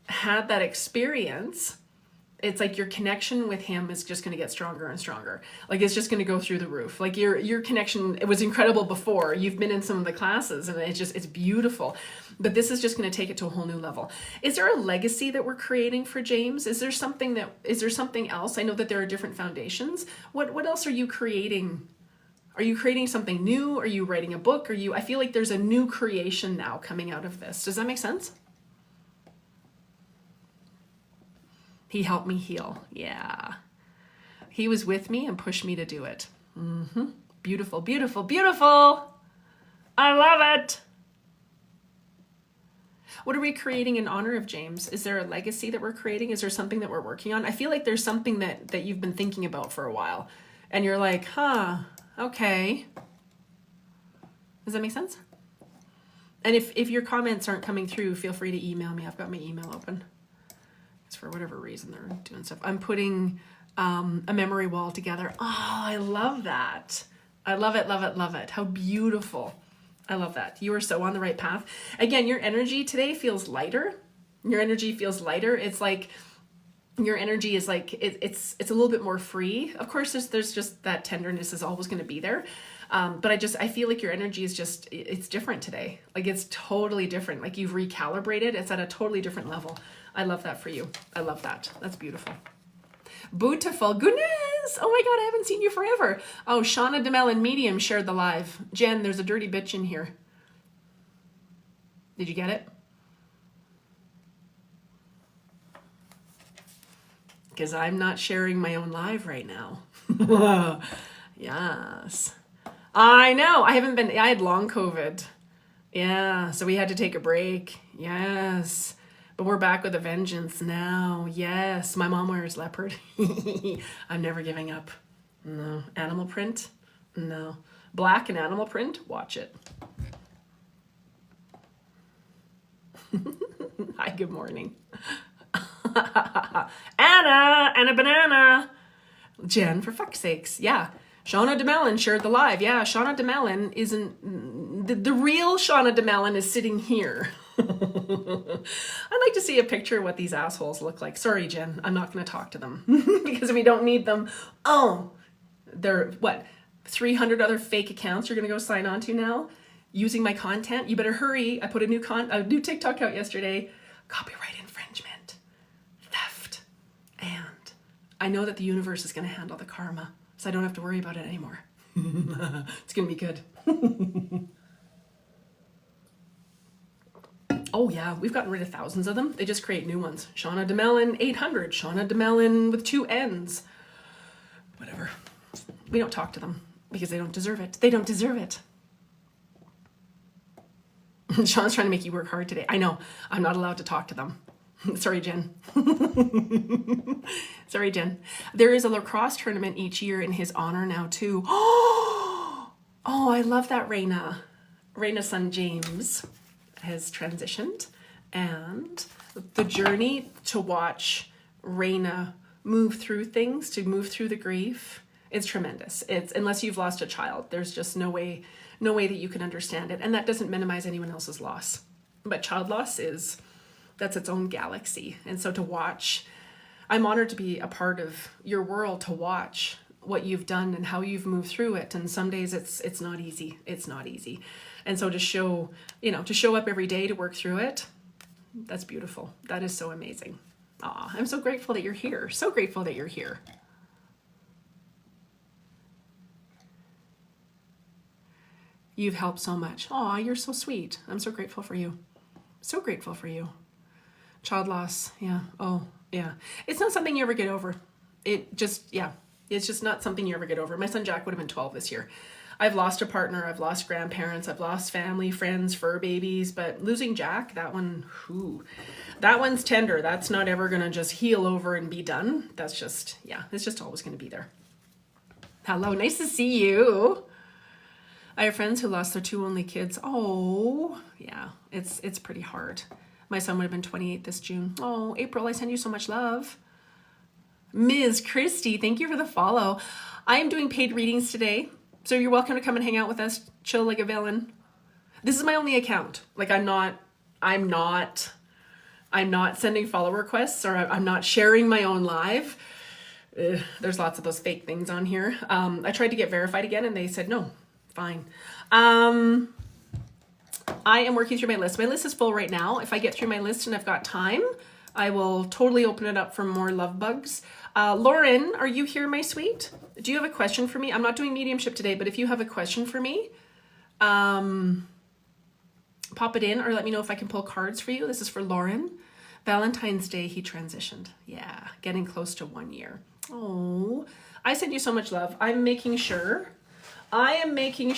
had that experience, it's like your connection with him is just going to get stronger and stronger. Like, it's just going to go through the roof. Like, your connection, it was incredible before. You've been in some of the classes, and it's beautiful. But this is just going to take it to a whole new level. Is there a legacy that we're creating for James? Is there something else? I know that there are different foundations. What else are you creating? Are you creating something new? Are you writing a book? I feel like there's a new creation now coming out of this. Does that make sense? He helped me heal. Yeah. He was with me and pushed me to do it. Beautiful, beautiful, beautiful. I love it. What are we creating in honor of James? Is there a legacy that we're creating? Is there something that we're working on? I feel like there's something that you've been thinking about for a while, and you're like, okay. Does that make sense? And if your comments aren't coming through, feel free to email me. I've got my email open. For whatever reason they're doing stuff. I'm putting a memory wall together. Oh, I love that. I love it, love it, love it. How beautiful. I love that. You are so on the right path. Again, your energy today feels lighter. Your energy feels lighter. It's like your energy is like, it's a little bit more free. Of course, there's just that tenderness is always going to be there. But I feel like your energy is just, it's different today. Like, it's totally different. Like, you've recalibrated. It's at a totally different level. I love that for you. I love that. That's beautiful. Beautiful. Goodness. Oh my God, I haven't seen you forever. Oh, Shauna DeMellon Medium shared the live. Jen, there's a dirty bitch in here. Did you get it? Because I'm not sharing my own live right now. Yes. I know. I had long COVID. Yeah. So we had to take a break. Yes. But we're back with a vengeance now. Yes. My mom wears leopard. I'm never giving up. No. Animal print? No. Black and animal print? Watch it. Hi, good morning. Anna and a banana. Jen, for fuck's sakes. Yeah. Shauna DeMellon shared the live. Yeah, Shauna DeMellon isn't... The real Shauna DeMellon is sitting here. I'd like to see a picture of what these assholes look like. Sorry, Jen. I'm not going to talk to them because we don't need them. Oh, they're, 300 other fake accounts you're going to go sign on to now using my content? You better hurry. I put a new TikTok out yesterday. Copyright infringement. Theft. And I know that the universe is going to handle the karma, so I don't have to worry about it anymore. It's going to be good. Oh yeah, we've gotten rid of thousands of them. They just create new ones. Shauna DeMellon 800, Shauna DeMellon with 2 N's. Whatever. We don't talk to them because they don't deserve it. They don't deserve it. Sean's trying to make you work hard today. I know. I'm not allowed to talk to them. Sorry, Jen. Sorry, Jen. There is a lacrosse tournament each year in his honor now, too. Oh, I love that Raina. Raina's son, James, has transitioned. And the journey to watch Raina move through things, to move through the grief, it's tremendous. It's, unless you've lost a child, there's just no way that you can understand it. And that doesn't minimize anyone else's loss. But child loss that's its own galaxy. And so to watch, I'm honored to be a part of your world, to watch what you've done and how you've moved through it. And some days it's not easy. It's not easy. And so to show up every day to work through it, that's beautiful. That is so amazing. Aw, I'm so grateful that you're here. So grateful that you're here. You've helped so much. Aw, you're so sweet. I'm so grateful for you. So grateful for you. Child loss. Yeah. Oh, yeah. It's not something you ever get over. It's just not something you ever get over. My son Jack would have been 12 this year. I've lost a partner. I've lost grandparents. I've lost family, friends, fur babies. But losing Jack, that one's tender. That's not ever going to just heal over and be done. That's just, it's just always going to be there. Hello. Nice to see you. I have friends who lost their 2 only kids. Oh, yeah, it's pretty hard. My son would have been 28 this June. Oh, April, I send you so much love. Ms. Christy, thank you for the follow. I am doing paid readings today, so you're welcome to come and hang out with us, chill like a villain. This is my only account. Like I'm not sending follow requests, or I'm not sharing my own live. There's lots of those fake things on here. I tried to get verified again and they said no. Fine. I am working through my list. My list is full right now. If I get through my list and I've got time, I will totally open it up for more love bugs. Lauren, are you here, my sweet? Do you have a question for me? I'm not doing mediumship today, but if you have a question for me, pop it in or let me know if I can pull cards for you. This is for Lauren. Valentine's Day, he transitioned. Yeah, getting close to 1 year. Oh, I send you so much love. I'm making sure that, I'm making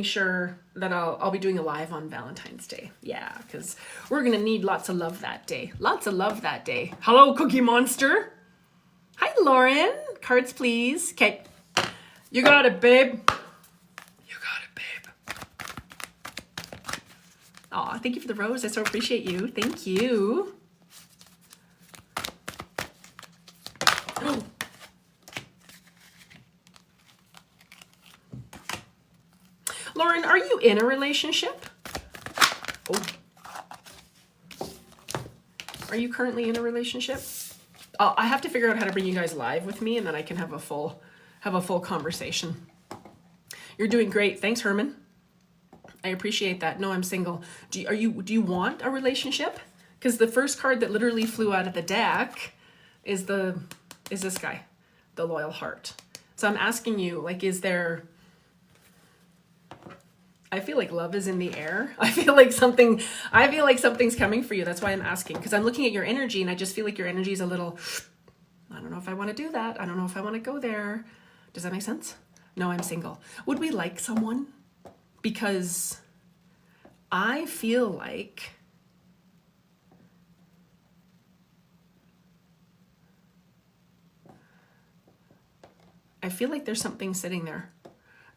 sure that I'll be doing a live on Valentine's Day. Yeah, because we're going to need lots of love that day. Lots of love that day. Hello, Cookie Monster. Hi, Lauren. Cards, please. Okay. You got it, babe. You got it, babe. Aw, thank you for the rose. I so appreciate you. Thank you. Lauren, are you in a relationship? Oh. Are you currently in a relationship? I have to figure out how to bring you guys live with me and then I can have a full conversation. You're doing great. Thanks, Herman. I appreciate that. No, I'm single. Do you want a relationship? Because the first card that literally flew out of the deck is this guy, the loyal heart. So I'm asking you, like, I feel like love is in the air. I feel like something's coming for you. That's why I'm asking, because I'm looking at your energy and I just feel like your energy is a little, I don't know if I want to do that. I don't know if I want to go there. Does that make sense? No, I'm single. Would we like someone? Because I feel like there's something sitting there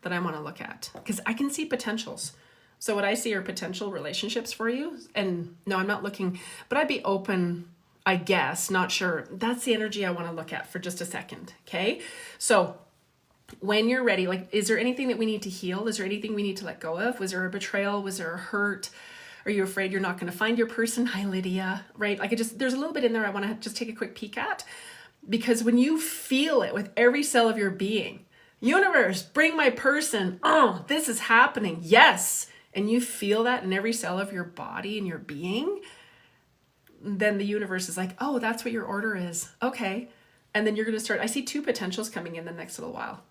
that I want to look at because I can see potentials. So what I see are potential relationships for you. And no, I'm not looking, but I'd be open, I guess, not sure. That's the energy I want to look at for just a second. Okay. So when you're ready, like, is there anything that we need to heal? Is there anything we need to let go of? Was there a betrayal? Was there a hurt? Are you afraid you're not going to find your person? Hi, Lydia. Right. Like there's a little bit in there I want to just take a quick peek at, because when you feel it with every cell of your being, universe, bring my person. Oh, this is happening. Yes. And you feel that in every cell of your body and your being, then the universe is like, oh, that's what your order is. Okay. And then you're going to start, I see 2 potentials coming in the next little while.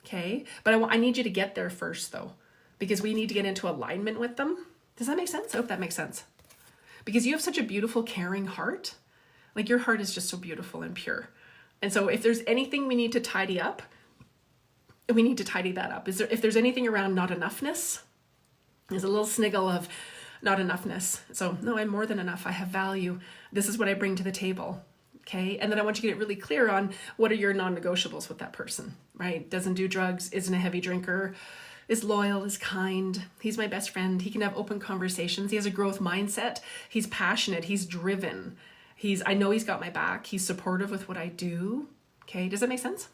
Okay. But I need you to get there first though, because we need to get into alignment with them. Does that make sense? I hope that makes sense. Because you have such a beautiful, caring heart. Like your heart is just so beautiful and pure. And so if there's anything we need to tidy up, we need to tidy that up. If there's anything around not enoughness, there's a little sniggle of not enoughness. So no, I'm more than enough. I have value. This is what I bring to the table. Okay. And then I want you to get really clear on what are your non-negotiables with that person, right? Doesn't do drugs, isn't a heavy drinker, is loyal, is kind. He's my best friend. He can have open conversations. He has a growth mindset. He's passionate. He's driven. I know he's got my back. He's supportive with what I do. Okay. Does that make sense?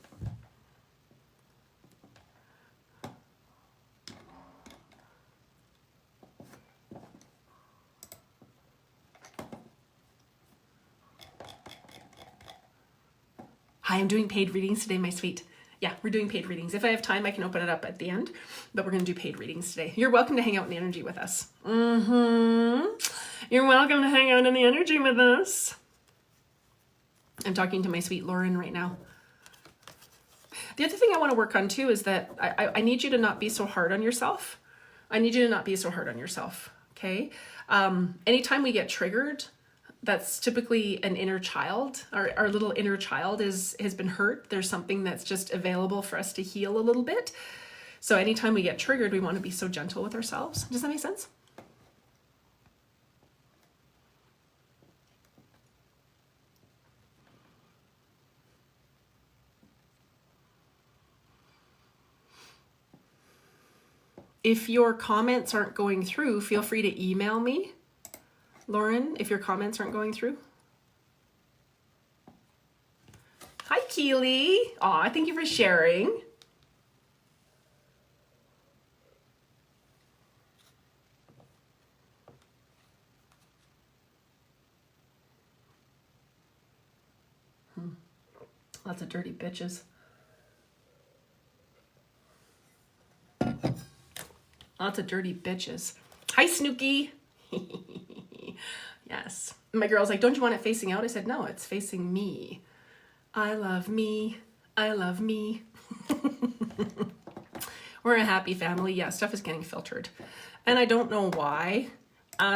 Hi, I'm doing paid readings today, my sweet. Yeah, we're doing paid readings. If I have time, I can open it up at the end, but we're going to do paid readings today. You're welcome to hang out in the energy with us. You're welcome to hang out in the energy with us. I'm talking to my sweet Lauren right now. The other thing I want to work on too is that I need you to not be so hard on yourself. I need you to not be so hard on yourself, okay? Anytime we get triggered, that's typically an inner child. Our little inner child has been hurt. There's something that's just available for us to heal a little bit. So anytime we get triggered, we want to be so gentle with ourselves. Does that make sense? If your comments aren't going through, feel free to email me, Lauren, if your comments aren't going through. Hi, Keely. Aw, thank you for sharing. Lots of dirty bitches. Lots of dirty bitches. Hi, Snooky. Yes. My girl's like, don't you want it facing out? I said, no, it's facing me. I love me. I love me. We're a happy family. Yeah, stuff is getting filtered. And I don't know why.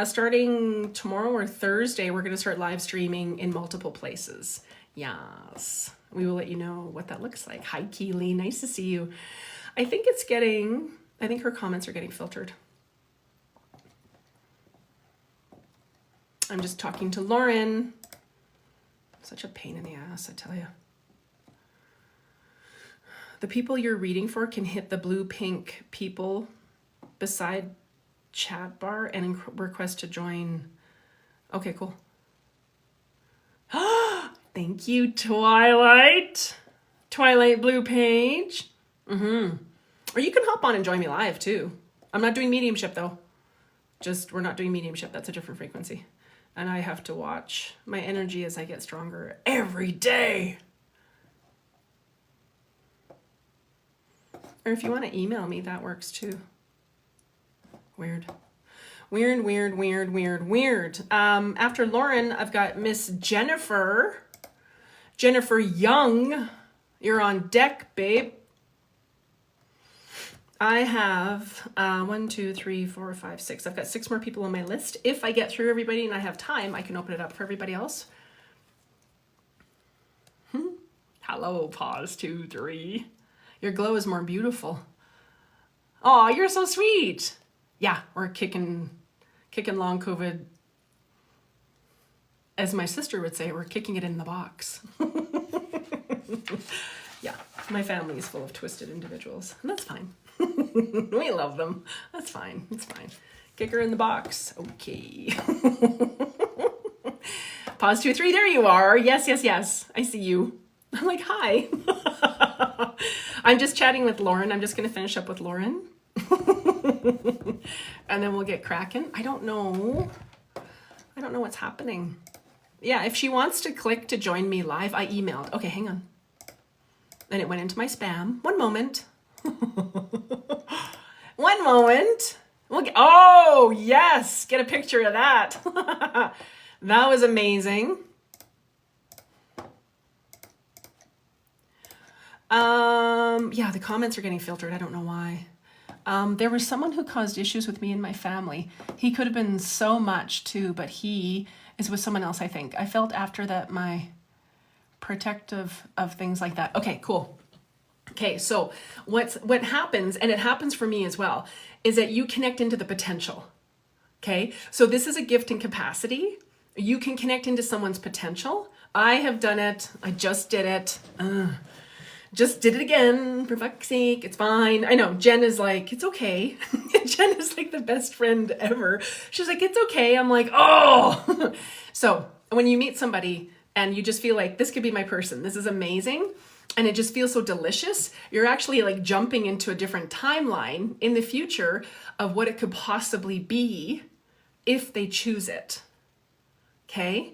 Starting tomorrow or Thursday, we're going to start live streaming in multiple places. Yes. We will let you know what that looks like. Hi, Keely. Nice to see you. I think her comments are getting filtered. I'm just talking to Lauren. Such a pain in the ass, I tell you. The people you're reading for can hit the blue pink people beside chat bar and request to join. Okay, cool. Thank you, Twilight. Twilight Blue Page. Or you can hop on and join me live too. I'm not doing mediumship though. We're not doing mediumship. That's a different frequency. And I have to watch my energy as I get stronger every day. Or if you want to email me, that works too. Weird. After Lauren, I've got Miss Jennifer. Jennifer Young. You're on deck, babe. I have 1, 2, 3, 4, 5, 6. I've got 6 more people on my list. If I get through everybody and I have time, I can open it up for everybody else. Hello, pause 2, 3. Your glow is more beautiful. Oh, you're so sweet. Yeah, we're kicking long COVID. As my sister would say, we're kicking it in the box. Yeah, my family is full of twisted individuals, and that's fine. We love them. That's fine. It's fine. Kick her in the box. Okay. Pause 2, 3. There you are. Yes. I see you. I'm like, hi. I'm just chatting with Lauren. I'm just going to finish up with Lauren. And then we'll get cracking. I don't know what's happening. Yeah, if she wants to click to join me live, I emailed. Okay, hang on. And it went into my spam. One moment. One moment. Oh, yes. Get a picture of that. That was amazing. Yeah, the comments are getting filtered. I don't know why. There was someone who caused issues with me and my family. He could have been so much too, but he is with someone else, I think. I felt after that my protective of things like that. Okay, cool. Okay, so what happens, and it happens for me as well, is that you connect into the potential. Okay, so this is a gift and capacity. You can connect into someone's potential I have done it. I just did it. Just did it again, for fuck's sake. It's fine. I know. Jen is like, it's okay. Jen is like the best friend ever. She's like, it's okay. I'm like, oh. So when you meet somebody and you just feel like this could be my person, this is amazing, and it just feels so delicious, you're actually like jumping into a different timeline in the future of what it could possibly be if they choose it. Okay?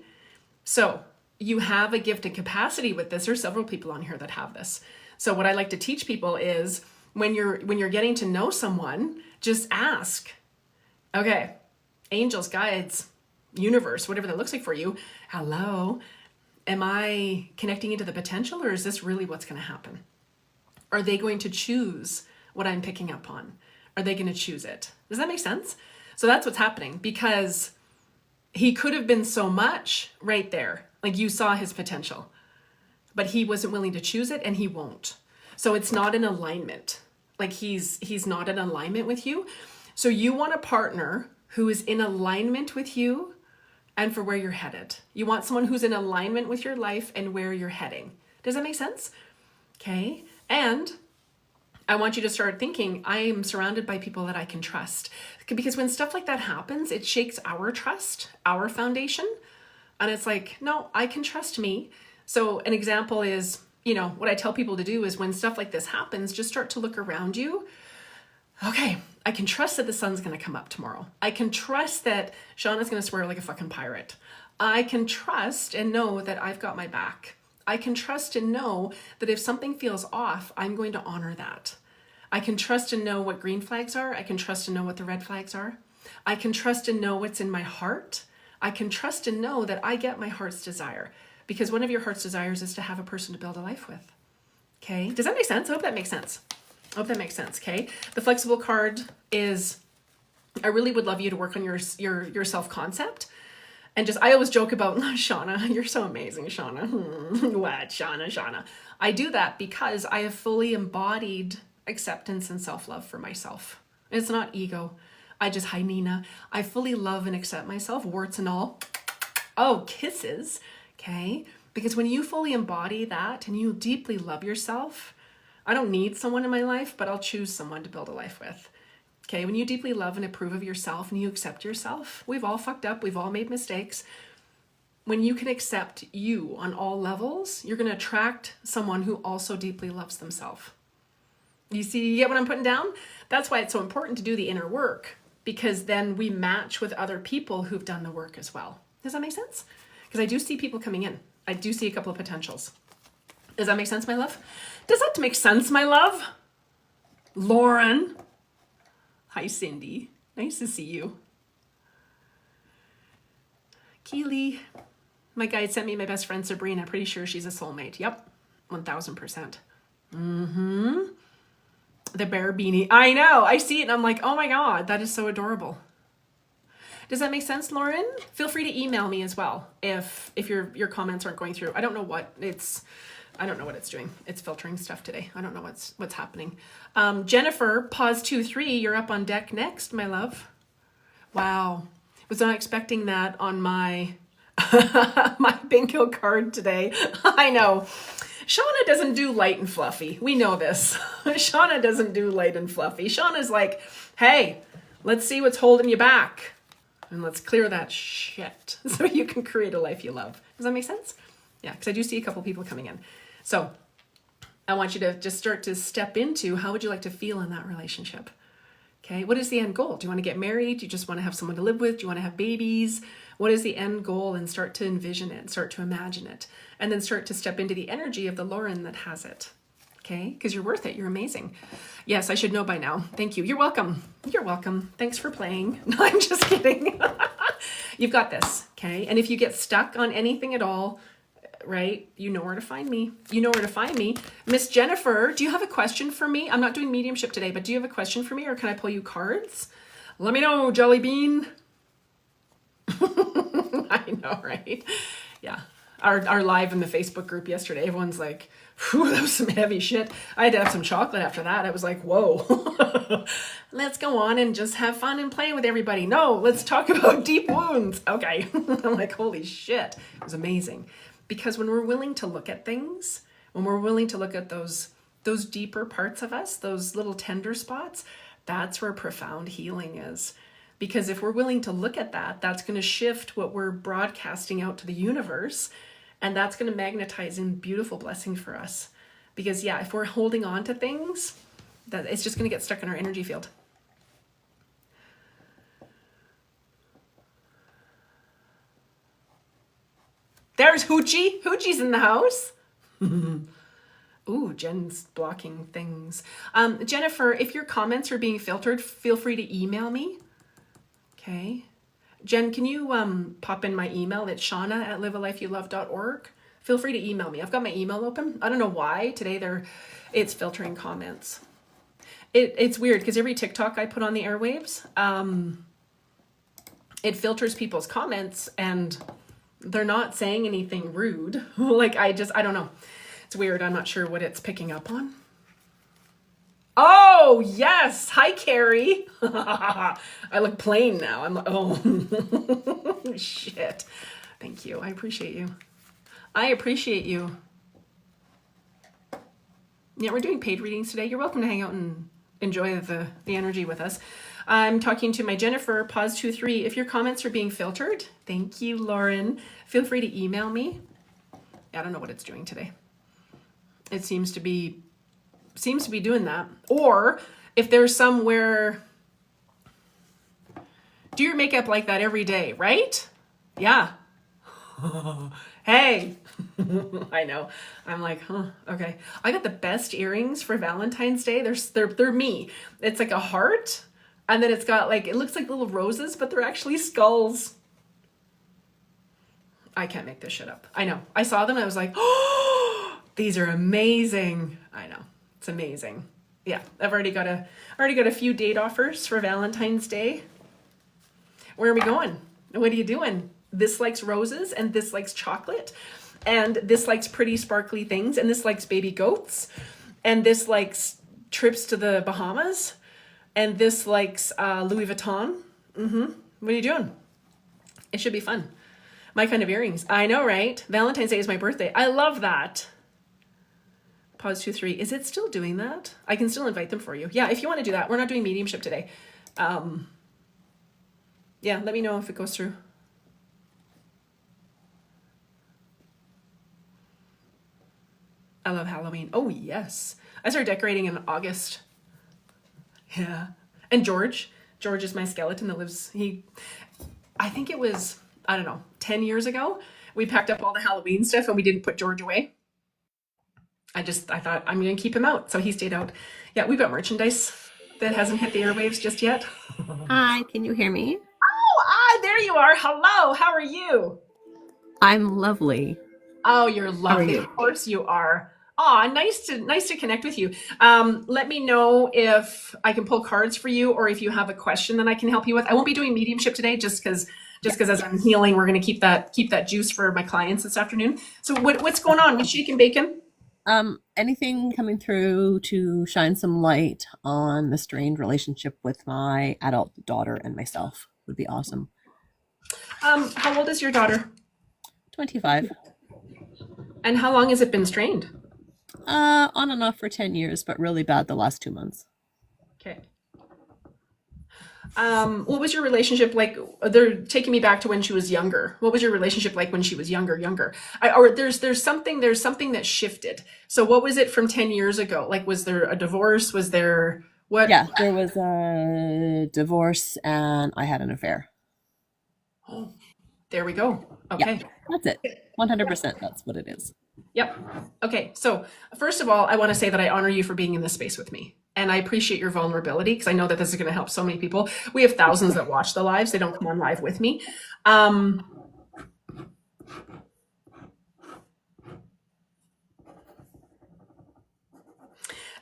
So you have a gift and capacity with this. There's several people on here that have this. So what I like to teach people is when you're getting to know someone, just ask, okay, angels, guides, universe, whatever that looks like for you, hello, am I connecting into the potential, or is this really what's going to happen? Are they going to choose what I'm picking up on? Are they going to choose it? Does that make sense? So that's what's happening, because he could have been so much right there. Like you saw his potential, but he wasn't willing to choose it, and he won't. So it's not in alignment. Like he's not in alignment with you. So you want a partner who is in alignment with you and for where you're headed. You want someone who's in alignment with your life and where you're heading. Does that make sense? Okay. And I want you to start thinking, I am surrounded by people that I can trust. Because when stuff like that happens, it shakes our trust, our foundation. And it's like, no, I can trust me. So an example is, what I tell people to do is when stuff like this happens, just start to look around you. Okay, I can trust that the sun's going to come up tomorrow. I can trust that Shauna's going to swear like a fucking pirate. I can trust and know that I've got my back. I can trust and know that if something feels off, I'm going to honor that. I can trust and know what green flags are. I can trust and know what the red flags are. I can trust and know what's in my heart. I can trust and know that I get my heart's desire, because one of your heart's desires is to have a person to build a life with. Okay. Does that make sense? I hope that makes sense. Okay. The flexible card is, I really would love you to work on your self-concept. And I always joke about, Shauna, you're so amazing, Shauna. What, Shauna? I do that because I have fully embodied acceptance and self-love for myself. It's not ego. Hi, Nina. I fully love and accept myself, warts and all. Oh, kisses. Okay. Because when you fully embody that and you deeply love yourself, I don't need someone in my life, but I'll choose someone to build a life with. Okay. When you deeply love and approve of yourself and you accept yourself, we've all fucked up. We've all made mistakes. When you can accept you on all levels, you're going to attract someone who also deeply loves themselves. You get what I'm putting down? That's why it's so important to do the inner work, because then we match with other people who've done the work as well. Does that make sense? Because I do see people coming in. I do see a couple of potentials. Does that make sense, my love? Does that make sense, my love? Lauren. Hi, Cindy. Nice to see you. Keely. My guide sent me my best friend, Sabrina. Pretty sure she's a soulmate. Yep. 1000%. The bear beanie. I know. I see it and I'm like, oh my God, that is so adorable. Does that make sense, Lauren? Feel free to email me as well if your comments aren't going through. I don't know what it's doing. It's filtering stuff today. I don't know what's happening. Jennifer, pause 2-3. You're up on deck next, my love. Wow. Was not expecting that on my my bingo card today. I know. Shauna doesn't do light and fluffy. We know this. Shauna doesn't do light and fluffy. Shauna's like, hey, let's see what's holding you back. And let's clear that shit so you can create a life you love. Does that make sense? Yeah, because I do see a couple people coming in. So I want you to just start to step into, how would you like to feel in that relationship? Okay, what is the end goal? Do you want to get married? Do you just want to have someone to live with? Do you want to have babies? What is the end goal? And start to envision it, start to imagine it, and then start to step into the energy of the Lauren that has it. Okay, because you're worth it. You're amazing. Yes, I should know by now. Thank you. You're welcome. You're welcome. Thanks for playing. No, I'm just kidding. You've got this. Okay, and if you get stuck on anything at all, right, you know where to find me. You know where to find me. Miss Jennifer, do you have a question for me? I'm not doing mediumship today, but do you have a question for me, or can I pull you cards? Let me know, Jelly Bean. I know, right? Yeah. Our live in the Facebook group yesterday, everyone's like, whew, that was some heavy shit. I had to have some chocolate after that. I was like, whoa. Let's go on and just have fun and play with everybody. No, let's talk about deep wounds. Okay. I'm like, holy shit. It was amazing. Because when we're willing to look at things, when we're willing to look at those deeper parts of us, those little tender spots, that's where profound healing is. Because if we're willing to look at that, that's going to shift what we're broadcasting out to the universe, and that's going to magnetize in beautiful blessing for us. Because yeah, if we're holding on to things, that it's just going to get stuck in our energy field. There's Hoochie. Hoochie's in the house. Ooh, Jen's blocking things. Jennifer, if your comments are being filtered, feel free to email me. Okay. Jen, can you pop in my email? It's shauna@livealifeyoulove.org. Feel free to email me. I've got my email open. I don't know why today it's filtering comments. It's weird because every TikTok I put on the airwaves, it filters people's comments and they're not saying anything rude. Like I don't know. It's weird. I'm not sure what it's picking up on. Oh, yes. Hi, Carrie. I look plain now. I'm like, oh, shit. Thank you. I appreciate you. I appreciate you. Yeah, we're doing paid readings today. You're welcome to hang out and enjoy the energy with us. I'm talking to my Jennifer, pause 23. If your comments are being filtered, thank you, Lauren. Feel free to email me. I don't know what it's doing today. It seems to be doing that. Or if there's somewhere, do your makeup like that every day, right? Yeah. Hey. I know. I'm like, huh, okay. I got the best earrings for Valentine's Day. They're me. It's like a heart, and then it's got like, it looks like little roses, but they're actually skulls. I can't make this shit up. I know. I saw them and I was like, oh, these are amazing. I know. It's amazing. Yeah, I've already got a few date offers for Valentine's Day. Where are we going? What are you doing? This likes roses, and this likes chocolate, and this likes pretty sparkly things, and this likes baby goats, and this likes trips to the Bahamas, and this likes Louis Vuitton. What are you doing? It should be fun. My kind of earrings. I know, right? Valentine's Day is my birthday. I love that. Pause 23. Is it still doing that? I can still invite them for you. Yeah, if you want to do that. We're not doing mediumship today. Yeah, let me know if it goes through. I love Halloween. Oh, yes. I started decorating in August. Yeah. And George is my skeleton that lives, I think it was, I don't know, 10 years ago, we packed up all the Halloween stuff and we didn't put George away. I thought I'm going to keep him out. So he stayed out. Yeah, we've got merchandise that hasn't hit the airwaves just yet. Hi, can you hear me? Oh, there you are. Hello. How are you? I'm lovely. Oh, you're lovely. you? Of course you are. Oh, nice to connect with you. Let me know if I can pull cards for you or if you have a question that I can help you with. I won't be doing mediumship today just because as I'm healing, we're going to keep that juice for my clients this afternoon. So what's going on? What's shaking bacon? Anything coming through to shine some light on the strained relationship with my adult daughter and myself would be awesome. How old is your daughter? 25. And how long has it been strained? On and off for 10 years, but really bad the last 2 months. Okay. What was your relationship like? They're taking me back to when she was younger. What was your relationship like when she was younger? Or there's something that shifted. So what was it from 10 years ago? Like, was there a divorce? Was there what? Yeah, there was a divorce and I had an affair. Oh, there we go. Okay. Yeah, that's it. 100%. That's what it is. Yep. Okay. So first of all, I want to say that I honor you for being in this space with me. And I appreciate your vulnerability because I know that this is going to help so many people. We have thousands that watch the lives. They don't come on live with me.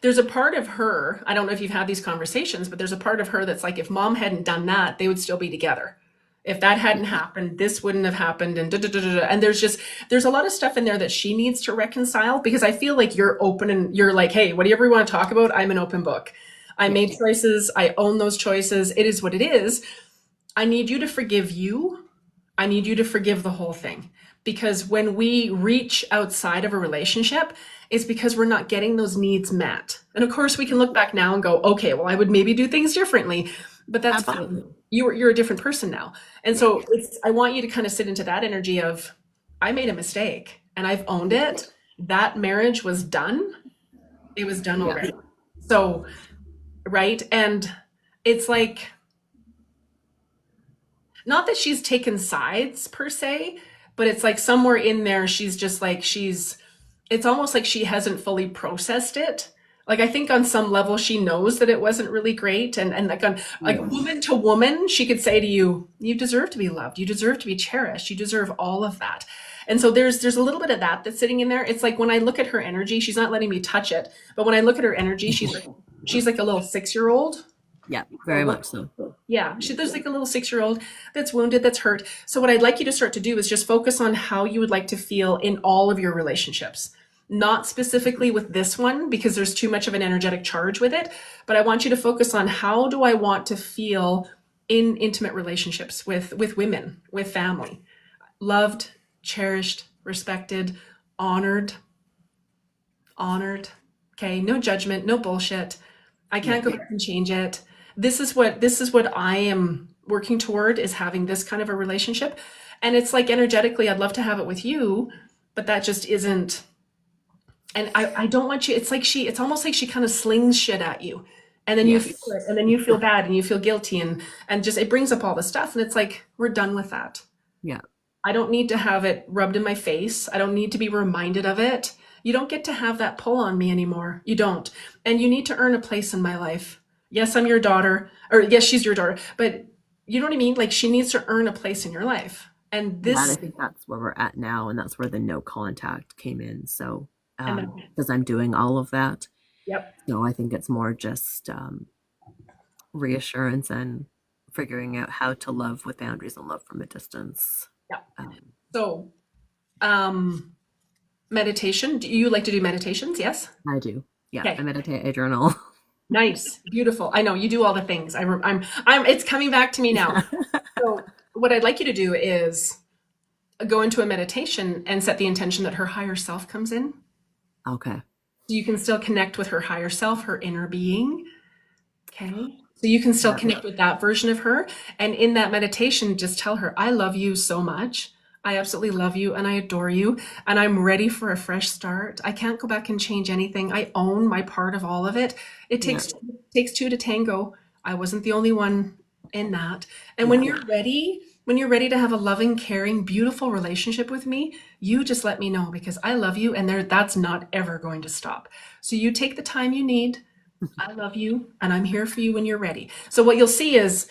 There's a part of her, I don't know if you've had these conversations, but there's a part of her that's like, if mom hadn't done that, they would still be together. If that hadn't happened, this wouldn't have happened. And and there's a lot of stuff in there that she needs to reconcile because I feel like you're open and you're like, hey, whatever you want to talk about, I'm an open book. I made choices. I own those choices. It is what it is. I need you to forgive you. I need you to forgive the whole thing because when we reach outside of a relationship, it's because we're not getting those needs met. And of course, we can look back now and go, okay, well, I would maybe do things differently, but that's Absolutely. fine. You're a different person now. And Yeah. so I want you to kind of sit into that energy of, I made a mistake and I've owned it. That marriage was done. It was done Yeah. already. So, right? And it's like, not that she's taken sides per se, but it's like somewhere in there, she's just like, it's almost like she hasn't fully processed it. Like I think on some level she knows that it wasn't really great. And like on like Yeah. woman to woman, she could say to you, you deserve to be loved. You deserve to be cherished. You deserve all of that. And so there's a little bit of that that's sitting in there. It's like when I look at her energy, she's not letting me touch it. But when I look at her energy, she's like a little 6-year-old. Yeah, very much so. Yeah, there's like a little 6-year-old that's wounded, that's hurt. So what I'd like you to start to do is just focus on how you would like to feel in all of your relationships. Not specifically with this one because there's too much of an energetic charge with it, but I want you to focus on how do I want to feel in intimate relationships with women, with family. Loved, cherished, respected, honored, honored. Okay, no judgment, no bullshit. I can't go back and change it. This is what I am working toward, is having this kind of a relationship. And it's like energetically, I'd love to have it with you, but that just isn't. And I don't want you, it's almost like she kind of slings shit at you. And then you Yes. feel it, and then you feel bad and you feel guilty and just it brings up all the stuff. And it's like, we're done with that. Yeah. I don't need to have it rubbed in my face. I don't need to be reminded of it. You don't get to have that pull on me anymore. You don't. And you need to earn a place in my life. Yes, I'm your daughter, or yes, she's your daughter, but you know what I mean? Like she needs to earn a place in your life. And Yeah, and I this, think that's where we're at now, and that's where the no contact came in. So, and then, because I'm doing all of that, yep, so I think it's more just reassurance and figuring out how to love with boundaries and love from a distance. yep. Um, So, um, meditation. Do you like to do meditations? Yes. I do. Yeah, I Okay. meditate, I journal. Nice. Beautiful. I know you do all the things. It's coming back to me now. So what I'd like you to do is go into a meditation and set the intention that her higher self comes in. Okay. So you can still connect with her higher self, her inner being. Okay. So you can still Yeah. connect with that version of her. And in that meditation, just tell her, I love you so much. I absolutely love you and I adore you. And I'm ready for a fresh start. I can't go back and change anything. I own my part of all of it. It Yeah. takes two to tango. I wasn't the only one in that. And Yeah. when you're ready to have a loving, caring, beautiful relationship with me, you just let me know because I love you and that's not ever going to stop. So you take the time you need. I love you and I'm here for you when you're ready. So what you'll see is,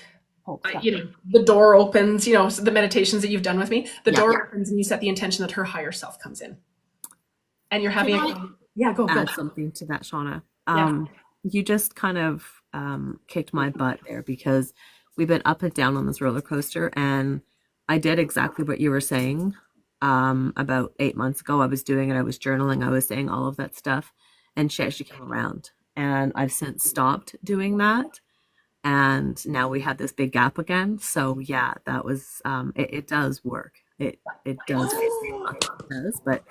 Oh, the door opens, so the meditations that you've done with me, the yeah. door opens and you set the intention that her higher self comes in. And you're having yeah, go. Add something to that, Shauna. Yeah. You just kind of kicked my butt there because we've been up and down on this roller coaster, and I did exactly what you were saying. About 8 months ago, I was doing it. I was journaling. I was saying all of that stuff, and she actually came around. And I've since stopped doing that, and now we had this big gap again. So yeah, that was it does work. It does. It does, but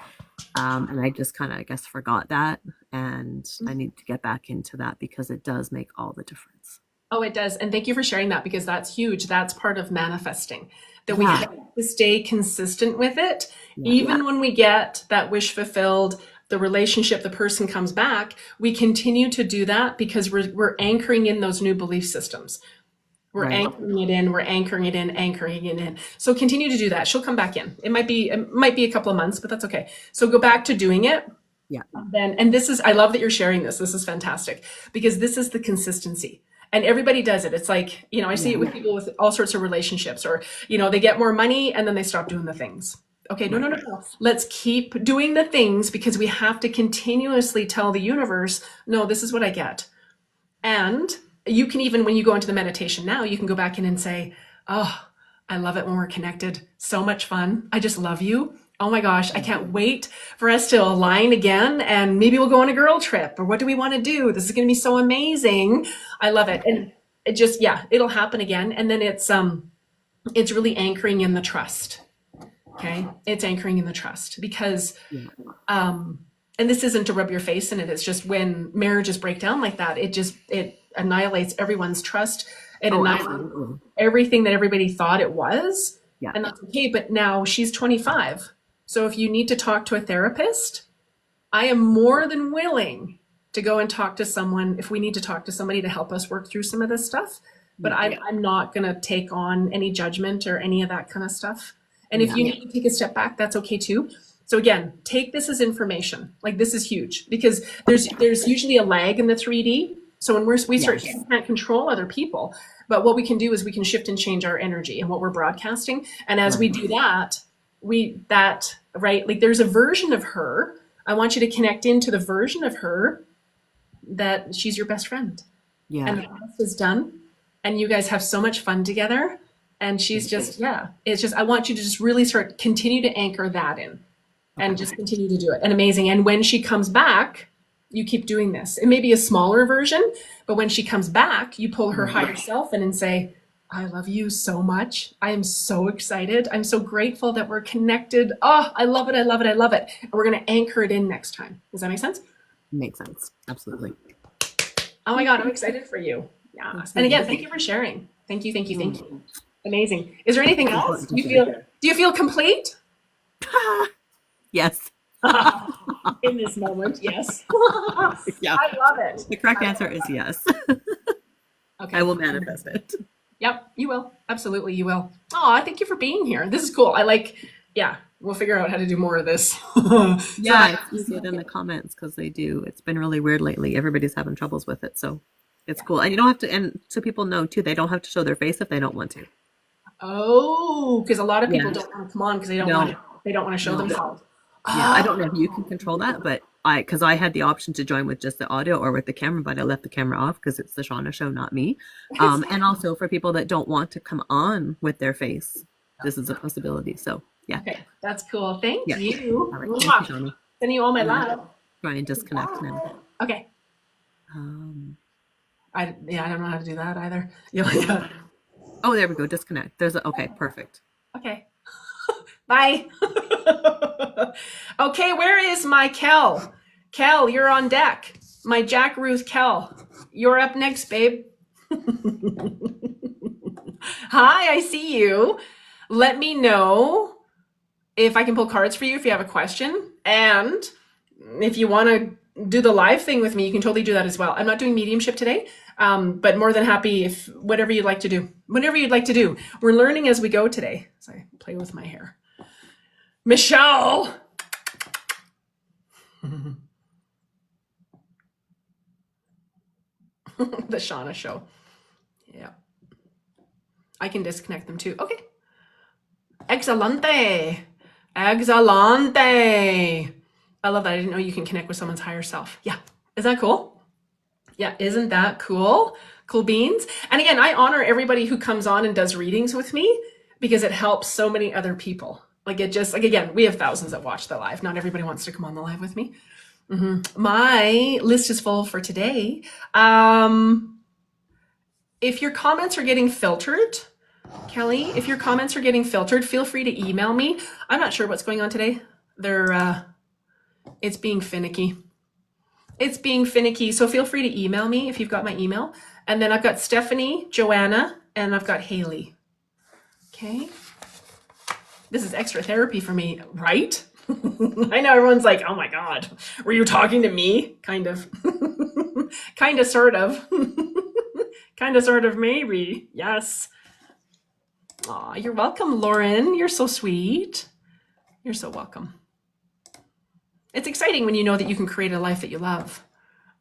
and I just kind of, I guess, forgot that, and I need to get back into that because it does make all the difference. Oh, it does. And thank you for sharing that because that's huge. That's part of manifesting, that we Yeah. have to stay consistent with it. Yeah. Even when we get that wish fulfilled, the relationship, the person comes back, we continue to do that because we're anchoring in those new belief systems. We're Right. anchoring it in, we're anchoring it in, anchoring it in. So continue to do that. She'll come back in. It might be a couple of months, but that's okay. So go back to doing it. Yeah. Then, and I love that you're sharing this. This is fantastic because this is the consistency. And everybody does it. It's like, I see it with people with all sorts of relationships or, they get more money and then they stop doing the things. Okay, no. Let's keep doing the things because we have to continuously tell the universe, no, this is what I get. And you can even, when you go into the meditation now, you can go back in and say, oh, I love it when we're connected. So much fun. I just love you. Oh my gosh, I can't wait for us to align again and maybe we'll go on a girl trip or what do we want to do? This is going to be so amazing. I love it. And it just, it'll happen again. And then it's really anchoring in the trust. Okay. It's anchoring in the trust because, Yeah. and this isn't to rub your face in it. It's just when marriages break down like that, it annihilates everyone's trust. It Oh, annihilates absolutely. everything that everybody thought it was. Yeah. And that's okay. But now she's 25. So if you need to talk to a therapist, I am more than willing to go and talk to someone if we need to talk to somebody to help us work through some of this stuff. But Yeah. I'm not going to take on any judgment or any of that kind of stuff. And if Yeah. you need to take a step back, that's okay too. So again, take this as information. Like this is huge because there's usually a lag in the 3D. So when we start, Yes. we can't control other people, but what we can do is we can shift and change our energy and what we're broadcasting. And as we Right. do that, right, like there's a version of her. I want you to connect into the version of her that she's your best friend and Yeah. the past is done and you guys have so much fun together and she's just, yeah, it's just, I want you to just really continue to anchor that in and Okay. just continue to do it. And amazing. And when she comes back, you keep doing this. It may be a smaller version, but when she comes back, you pull her higher self in and say, I love you so much. I am so excited. I'm so grateful that we're connected. Oh, I love it. I love it. I love it. And we're going to anchor it in next time. Does that make sense? Makes sense. Absolutely. Oh my God, I'm excited for you. Yes. And again, thank you for sharing. Thank you, thank you, thank you. Amazing. Is there anything else? Do you feel complete? Yes. In this moment, yes. Yeah. I love it. The correct answer is yes. Okay. I will manifest it. Yep, you will. Absolutely, you will. Oh, thank you for being here. This is cool. Yeah, we'll figure out how to do more of this. Yeah, it's easier than the comments because they do. It's been really weird lately. Everybody's having troubles with it. So it's cool. And you don't have to, and so people know too, they don't have to show their face if they don't want to. Oh, because a lot of people Yeah. don't want to come on because they don't No. want to show No. themselves. Yeah, I don't know if you can control that, but because I had the option to join with just the audio or with the camera, but I left the camera off because it's the Shauna show, not me. And also for people that don't want to come on with their face, this is a possibility. So yeah. Okay, that's cool. Thank Yeah. you. All right. Thank you, Shauna. Sending you all my love. Try and disconnect now. Okay. I don't know how to do that either. Yeah. Oh, there we go. Disconnect. Okay, perfect. Okay. Bye. Okay, where is my Kel? Kel, you're on deck. My Jack Ruth Kel. You're up next, babe. Hi, I see you. Let me know if I can pull cards for you if you have a question. And if you want to do the live thing with me, you can totally do that as well. I'm not doing mediumship today, but more than happy if whatever you'd like to do. Whatever you'd like to do. We're learning as we go today. So I play with my hair. Michelle! The Shauna show. Yeah. I can disconnect them too. Okay. Excelente. Excelente. I love that. I didn't know you can connect with someone's higher self. Yeah. Is that cool? Yeah. Isn't that cool? Cool beans. And again, I honor everybody who comes on and does readings with me because it helps so many other people. Again, we have thousands that watch the live. Not everybody wants to come on the live with me. My list is full for today. If your comments are getting filtered, Kelly, if your comments are getting filtered, feel free to email me. I'm not sure what's going on today. It's being finicky. It's being finicky. So feel free to email me if you've got my email. And then I've got Stephanie, Joanna, and I've got Haley. Okay. This is extra therapy for me, right? I know everyone's like, oh my God, were you talking to me? Kind of. Kind of, sort of. Kind of, sort of, maybe. Yes. Aw, you're welcome, Lauren. You're so sweet. You're so welcome. It's exciting when you know that you can create a life that you love.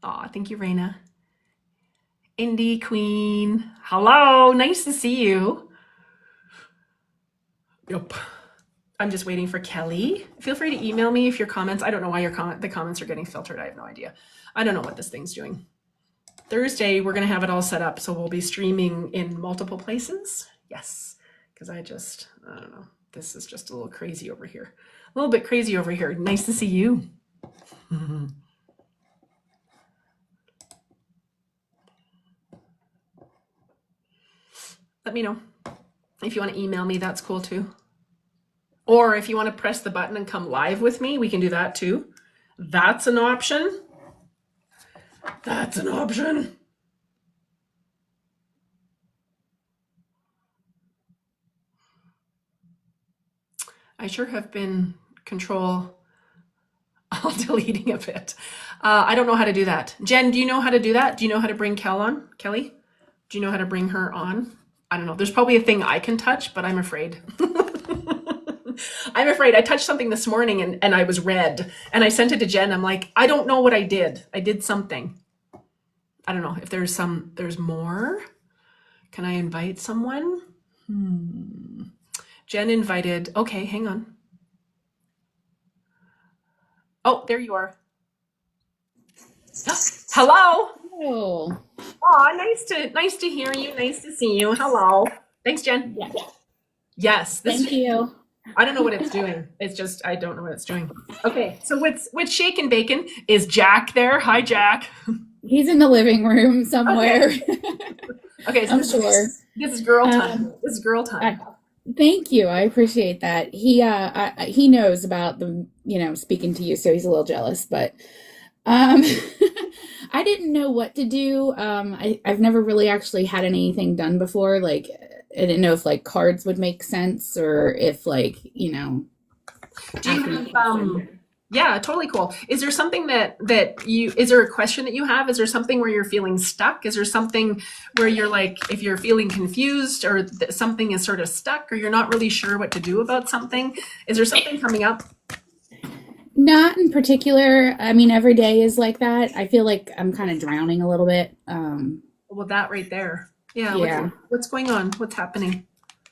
Aw, thank you, Raina. Indie Queen. Hello, nice to see you. Yep. I'm just waiting for Kelly. Feel free to email me if your comments, I don't know why the comments are getting filtered. I have no idea. I don't know what this thing's doing. Thursday, we're going to have it all set up. So we'll be streaming in multiple places. Yes. Because I don't know. This is just a little crazy over here. A little bit crazy over here. Nice to see you. Let me know. If you want to email me, that's cool too. Or if you want to press the button and come live with me, we can do that too. That's an option. That's an option. I sure have been control all deleting a bit. I don't know how to do that. Jen, do you know how to do that? Do you know how to bring Kelly? Do you know how to bring her on? I don't know. There's probably a thing I can touch, but I'm afraid. I'm afraid. I touched something this morning and I was red. And I sent it to Jen. I'm like, I don't know what I did. I did something. I don't know if there's more. Can I invite someone? Jen invited. Okay, hang on. Oh, there you are. Hello. Oh, Oh, nice to hear you. Nice to see you. Hello. Thanks, Jen. yeah. Yes, Thank you. I don't know what it's doing. It's just I don't know what it's doing. Okay, so what's Shake and Bacon? Is Jack there? Hi, Jack. He's in the living room somewhere. Okay, so I'm sure. this is girl time. This is girl time. Thank you. I appreciate that. He knows about the, speaking to you, so he's a little jealous, but um I didn't know what to do. I've never really actually had anything done before. Like, I didn't know if like cards would make sense or if like, Do you asking have questions. yeah, totally cool. Is there something is there a question that you have? Is there something where you're feeling stuck? Is there something where you're like, if you're feeling confused or something is sort of stuck or you're not really sure what to do about something? Is there something coming up? Not in particular. I mean, every day is like that. I feel like I'm kind of drowning a little bit. Well, that right there. Yeah, Yeah. what's going on? What's happening?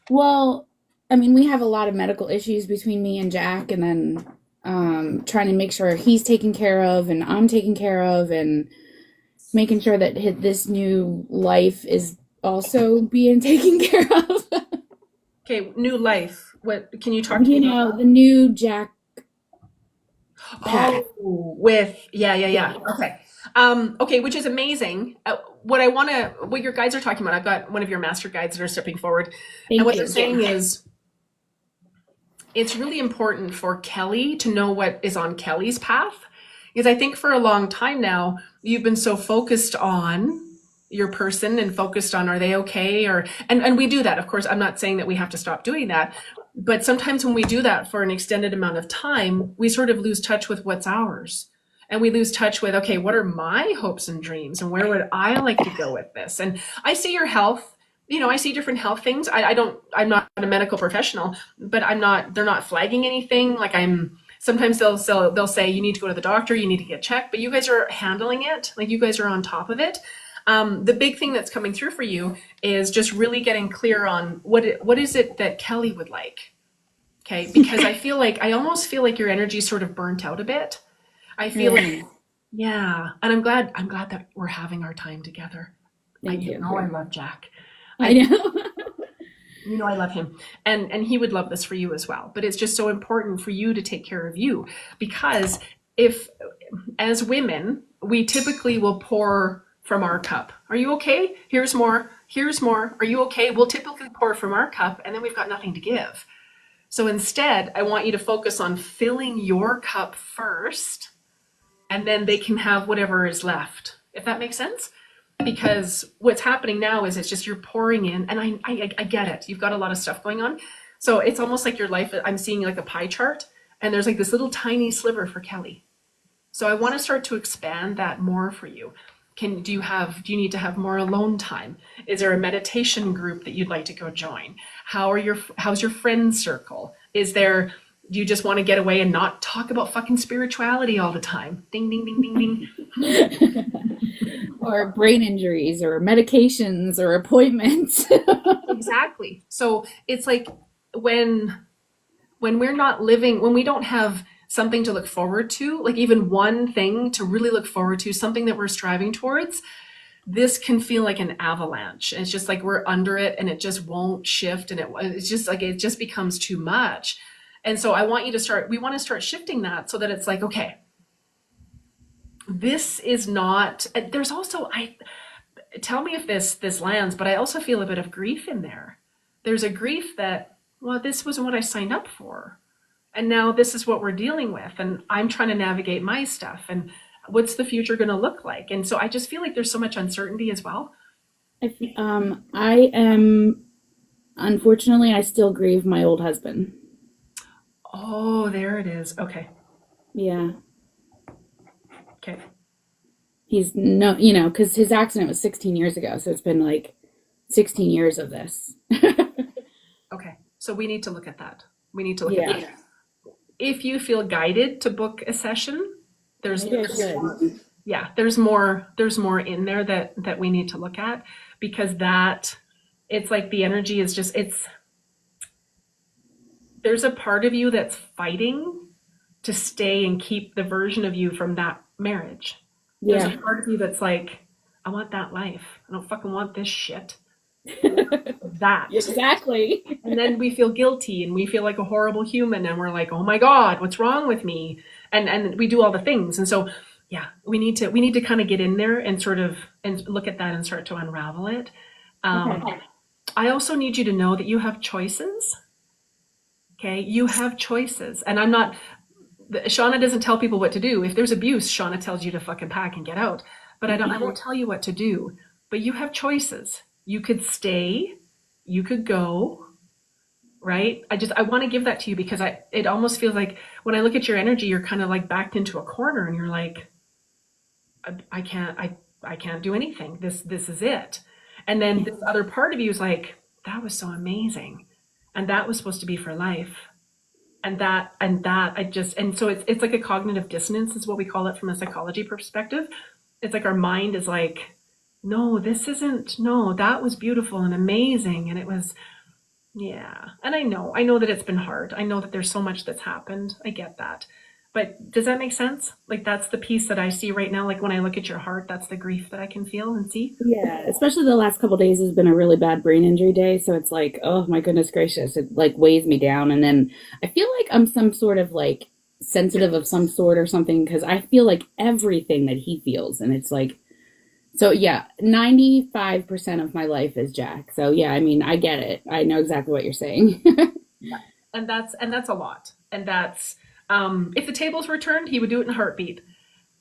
Well, I mean, we have a lot of medical issues between me and Jack, and then trying to make sure he's taken care of and I'm taken care of, and making sure that this new life is also being taken care of. Okay, new life. What can you talk to me about that? The new Jack path. Oh, with yeah. Yeah. Okay. Okay, which is amazing. What your guides are talking about, I've got one of your master guides that are stepping forward. And Thank what they're you. saying is it's really important for Kelly to know what is on Kelly's path. Because I think for a long time now, you've been so focused on your person and focused on are they okay and we do that. Of course, I'm not saying that we have to stop doing that, but sometimes when we do that for an extended amount of time, we sort of lose touch with what's ours. And we lose touch with, okay, what are my hopes and dreams and where would I like to go with this? And I see your health, I see different health things. I'm not a medical professional, but they're not flagging anything. Like sometimes they'll say you need to go to the doctor, you need to get checked, but you guys are handling it. Like you guys are on top of it. The big thing that's coming through for you is just really getting clear on what is it that Kelly would like. Okay, because I almost feel like your energy sort of burnt out a bit. I feel like, Really. yeah, and I'm glad that we're having our time together. Thank You you. know I love Jack. I know. I love him, and he would love this for you as well. But it's just so important for you to take care of you, because if as women we typically will pour from our cup. Are you okay? Here's more. Here's more. Are you okay? We'll typically pour from our cup, and then we've got nothing to give. So instead, I want you to focus on filling your cup first, and then they can have whatever is left, if that makes sense. Because what's happening now is it's just you're pouring in, and I get it. You've got a lot of stuff going on. So it's almost like your life, I'm seeing like a pie chart, and there's like this little tiny sliver for Kelly. So I want to start to expand that more for you. Do you need to have more alone time? Is there a meditation group that you'd like to go join? How's your friend circle? Do you just want to get away and not talk about fucking spirituality all the time? Ding, ding, ding, ding, ding. Or brain injuries or medications or appointments. Exactly. So it's like when we're not living, when we don't have something to look forward to, like even one thing to really look forward to, something that we're striving towards, this can feel like an avalanche. It's just like we're under it and it just won't shift, and it's just like it just becomes too much. And so we want to start shifting that so that it's like, okay, this is not, there's also, tell me if this lands, but I also feel a bit of grief in there. There's a grief that, well, this wasn't what I signed up for. And now this is what we're dealing with. And I'm trying to navigate my stuff. And what's the future going to look like? And so I just feel like there's so much uncertainty as well. I am, unfortunately, I still grieve my old husband. Oh, there it is. Okay. Yeah. Okay. He's no, you know, because his accident was 16 years ago. So it's been like 16 years of this. Okay. So we need to look at that. We need to look at Yeah. that. If you feel guided to book a session, there's Maybe I should. yeah, there's more in there that we need to look at, because that it's like the energy is just there's a part of you that's fighting to stay and keep the version of you from that marriage. There's Yeah. a part of you that's like, I want that life. I don't fucking want this shit. That. Exactly. And then we feel guilty and we feel like a horrible human and we're like, oh my God, what's wrong with me? And we do all the things. And so yeah, we need to kind of get in there and sort of and look at that and start to unravel it. Okay. I also need you to know that you have choices. Okay, you have choices. And I'm not, Shauna doesn't tell people what to do. If there's abuse, Shauna tells you to fucking pack and get out. But I won't tell you what to do. But you have choices. You could stay, you could go, right? I want to give that to you because it almost feels like when I look at your energy, you're kind of like backed into a corner and you're like, I can't do anything. This is it. And then this other part of you is like, that was so amazing. And that was supposed to be for life. And so it's like a cognitive dissonance is what we call it from a psychology perspective. It's like our mind is like, no, that was beautiful and amazing. And it was, yeah. And I know that it's been hard. I know that there's so much that's happened. I get that. But does that make sense? Like that's the piece that I see right now. Like when I look at your heart, that's the grief that I can feel and see. Yeah, especially the last couple of days has been a really bad brain injury day, so it's like, oh my goodness gracious, it like weighs me down, and then I feel like I'm some sort of like sensitive of some sort or something because I feel like everything that he feels, and it's like, so yeah, 95% of my life is Jack. So yeah, I mean, I get it. I know exactly what you're saying. And that's a lot. And that's if the tables were turned, he would do it in a heartbeat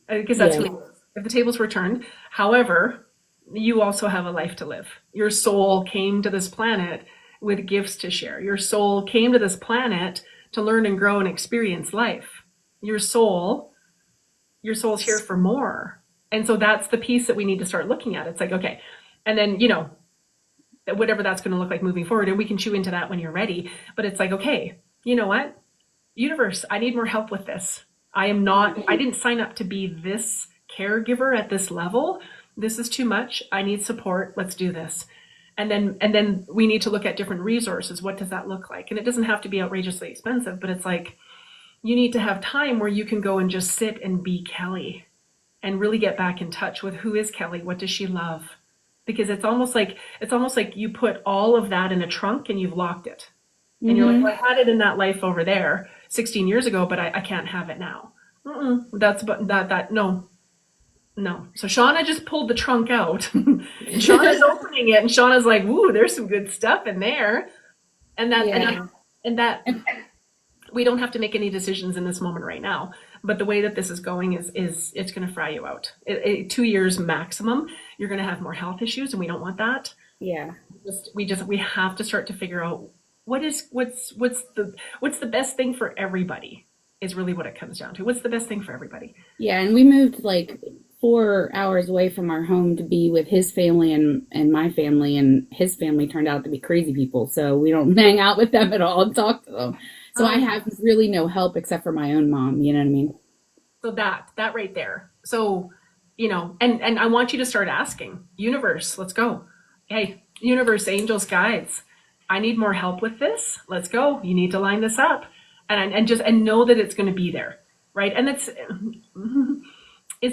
because that's who he Yeah. is. If the tables were turned, however, you also have a life to live. Your soul came to this planet with gifts to share. Your soul came to this planet to learn and grow and experience life. Your soul's here for more. And so that's the piece that we need to start looking at. It's like, okay. And then, whatever that's going to look like moving forward, and we can chew into that when you're ready. But it's like, okay, you know what? Universe, I need more help with this. I didn't sign up to be this caregiver at this level. This is too much. I need support. Let's do this. And then we need to look at different resources. What does that look like? And it doesn't have to be outrageously expensive, but it's like you need to have time where you can go and just sit and be Kelly and really get back in touch with who is Kelly? What does she love? Because it's almost like you put all of that in a trunk and you've locked it. And you're like, well, I had it in that life over there 16 years ago, but I can't have it now. No. So Shauna just pulled the trunk out. And Shauna's opening it, and Shauna's like, "Ooh, there's some good stuff in there." And that we don't have to make any decisions in this moment right now. But the way that this is going is it's going to fry you out. 2 years maximum. You're going to have more health issues, and we don't want that. Yeah. We have to start to figure out what's the best thing for everybody is really what it comes down to. What's the best thing for everybody? Yeah, and we moved like 4 hours away from our home to be with his family and my family, and his family turned out to be crazy people, so we don't hang out with them at all and talk to them. So I have really no help except for my own mom, you know what I mean? So that right there. So, and I want you to start asking, universe, let's go. Hey, universe, angels, guides, I need more help with this. Let's go. You need to line this up and know that it's going to be there. Right. And it's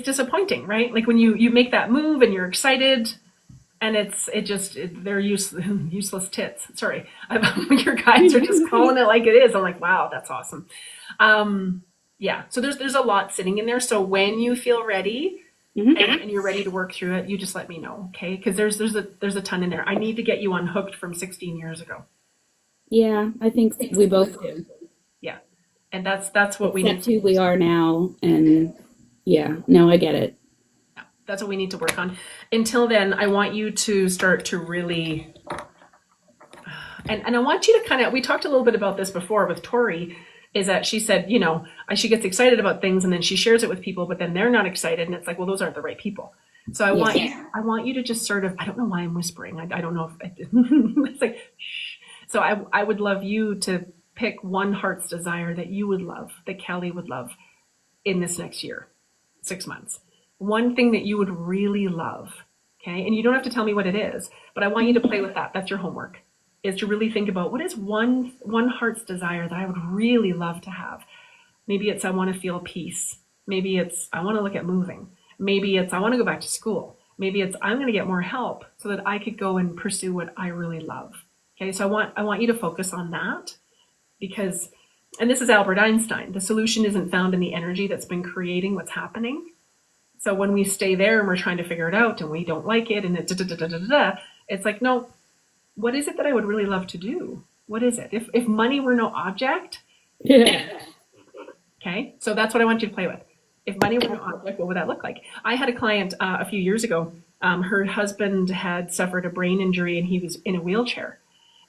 disappointing, right? Like when you make that move and you're excited and they're useless tits. Sorry. Your guides are just calling it like it is. I'm like, wow, that's awesome. Yeah. So there's a lot sitting in there. So when you feel ready, and you're ready to work through it, you just let me know, okay? Because there's a ton in there. I need to get you unhooked from 16 years ago. Yeah, I think we both do. Yeah, And that's what we need. That's who we are now. And yeah, no, I get it. That's what we need to work on. Until then, I want you to start to really, and I want you to kind of, we talked a little bit about this before with Tori, is that she said, you know, she gets excited about things and then she shares it with people, but then they're not excited. And it's like, well, those aren't the right people. So I want you to just sort of, I don't know why I'm whispering. I don't know if it's like, shh. So I would love you to pick one heart's desire that you would love, that Kelly would love in this next year, 6 months. One thing that you would really love. Okay. And you don't have to tell me what it is, but I want you to play with that. That's your homework, is to really think about what is one heart's desire that I would really love to have. Maybe it's I want to feel peace. Maybe it's I want to look at moving. Maybe it's I want to go back to school. Maybe it's I'm going to get more help so that I could go and pursue what I really love. Okay, so I want you to focus on that, because, and this is Albert Einstein, the solution isn't found in the energy that's been creating what's happening. So when we stay there and we're trying to figure it out and we don't like it and it's like, no, what is it that I would really love to do? What is it? If money were no object, okay, so that's what I want you to play with. If money were no object, what would that look like? I had a client a few years ago. Her husband had suffered a brain injury and he was in a wheelchair.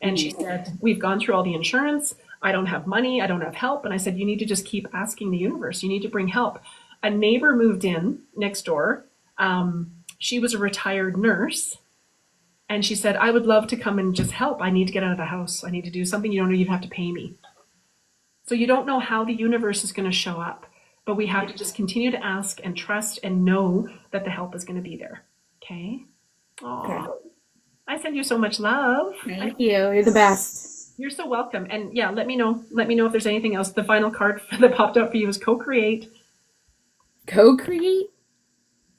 And she said, we've gone through all the insurance. I don't have money. I don't have help. And I said, you need to just keep asking the universe. You need to bring help. A neighbor moved in next door. She was a retired nurse. And she said, I would love to come and just help. I need to get out of the house. I need to do something. You don't know, you'd have to pay me. So you don't know how the universe is going to show up, but we have to just continue to ask and trust and know that the help is going to be there. Okay? Aww. I send you so much love. Thank you. You're the best. You're so welcome. And yeah, let me know. Let me know if there's anything else. The final card that popped up for you is co-create. Co-create?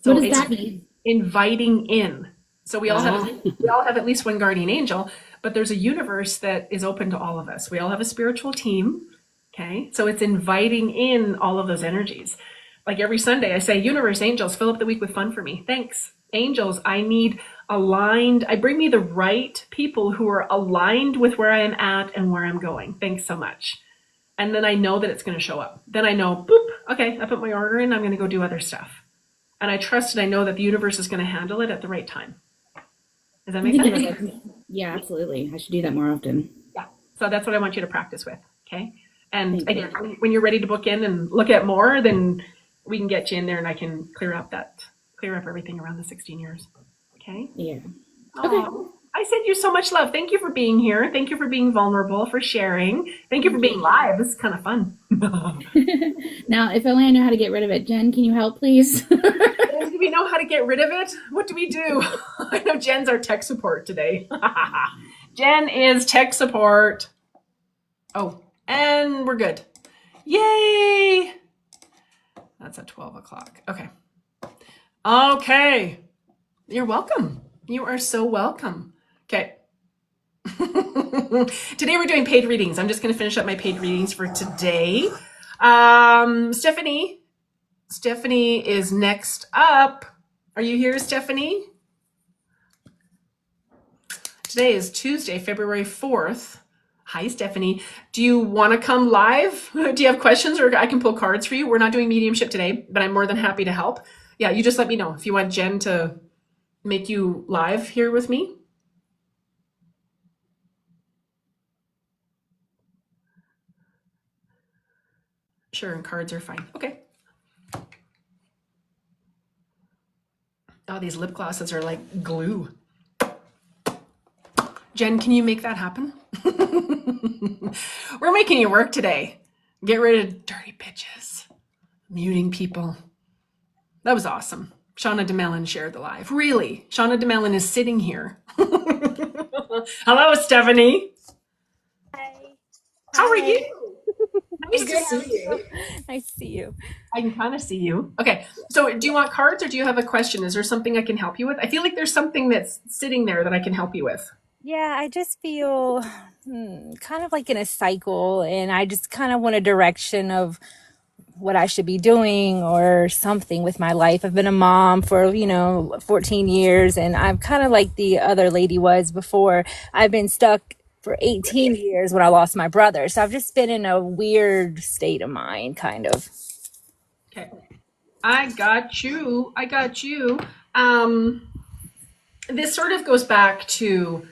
So what does that mean? Inviting in. So we all have at least one guardian angel, but there's a universe that is open to all of us. We all have a spiritual team. Okay. So it's inviting in all of those energies. Like every Sunday I say, universe, angels, fill up the week with fun for me. Thanks. Angels, I need aligned. Bring me the right people who are aligned with where I am at and where I'm going. Thanks so much. And then I know that it's going to show up. Then I know, boop, okay, I put my order in. I'm going to go do other stuff. And I trust and I know that the universe is going to handle it at the right time. Does that make sense? Yeah, absolutely. I should do that more often. Yeah. So that's what I want you to practice with. Okay. And again, when you're ready to book in and look at more, then we can get you in there and I can clear up everything around the 16 years. Okay. Yeah. Okay. I send you so much love. Thank you for being here. Thank you for being vulnerable, for sharing. Thank you for being live. This is kind of fun. Now, if only I know how to get rid of it. Jen, can you help, please? Do we know how to get rid of it? What do we do? I know Jen's our tech support today. Jen is tech support. Oh, and we're good. Yay! That's at 12 o'clock. Okay. Okay. You're welcome. You are so welcome. Okay. Today we're doing paid readings. I'm just going to finish up my paid readings for today. Stephanie is next up. Are you here, Stephanie? Today is Tuesday, February 4th. Hi, Stephanie. Do you want to come live? Do you have questions, or I can pull cards for you? We're not doing mediumship today, but I'm more than happy to help. Yeah, you just let me know if you want Jen to make you live here with me. Sure, and cards are fine. Okay. Oh, these lip glosses are like glue. Jen, can you make that happen? We're making you work today. Get rid of dirty bitches. Muting people. That was awesome. Shauna DeMellon shared the live. Really? Shauna DeMellon is sitting here. Hello, Stephanie. Hi. How are you? Nice to see you. Nice to see you. I can kind of see you. Okay. So do you want cards or do you have a question? Is there something I can help you with? I feel like there's something that's sitting there that I can help you with. Yeah, I just feel kind of like in a cycle, and I just kind of want a direction of what I should be doing or something with my life. I've been a mom for, 14 years, and I'm kind of like the other lady was before. I've been stuck for 18 years when I lost my brother. So I've just been in a weird state of mind, kind of. Okay. I got you. This sort of goes back to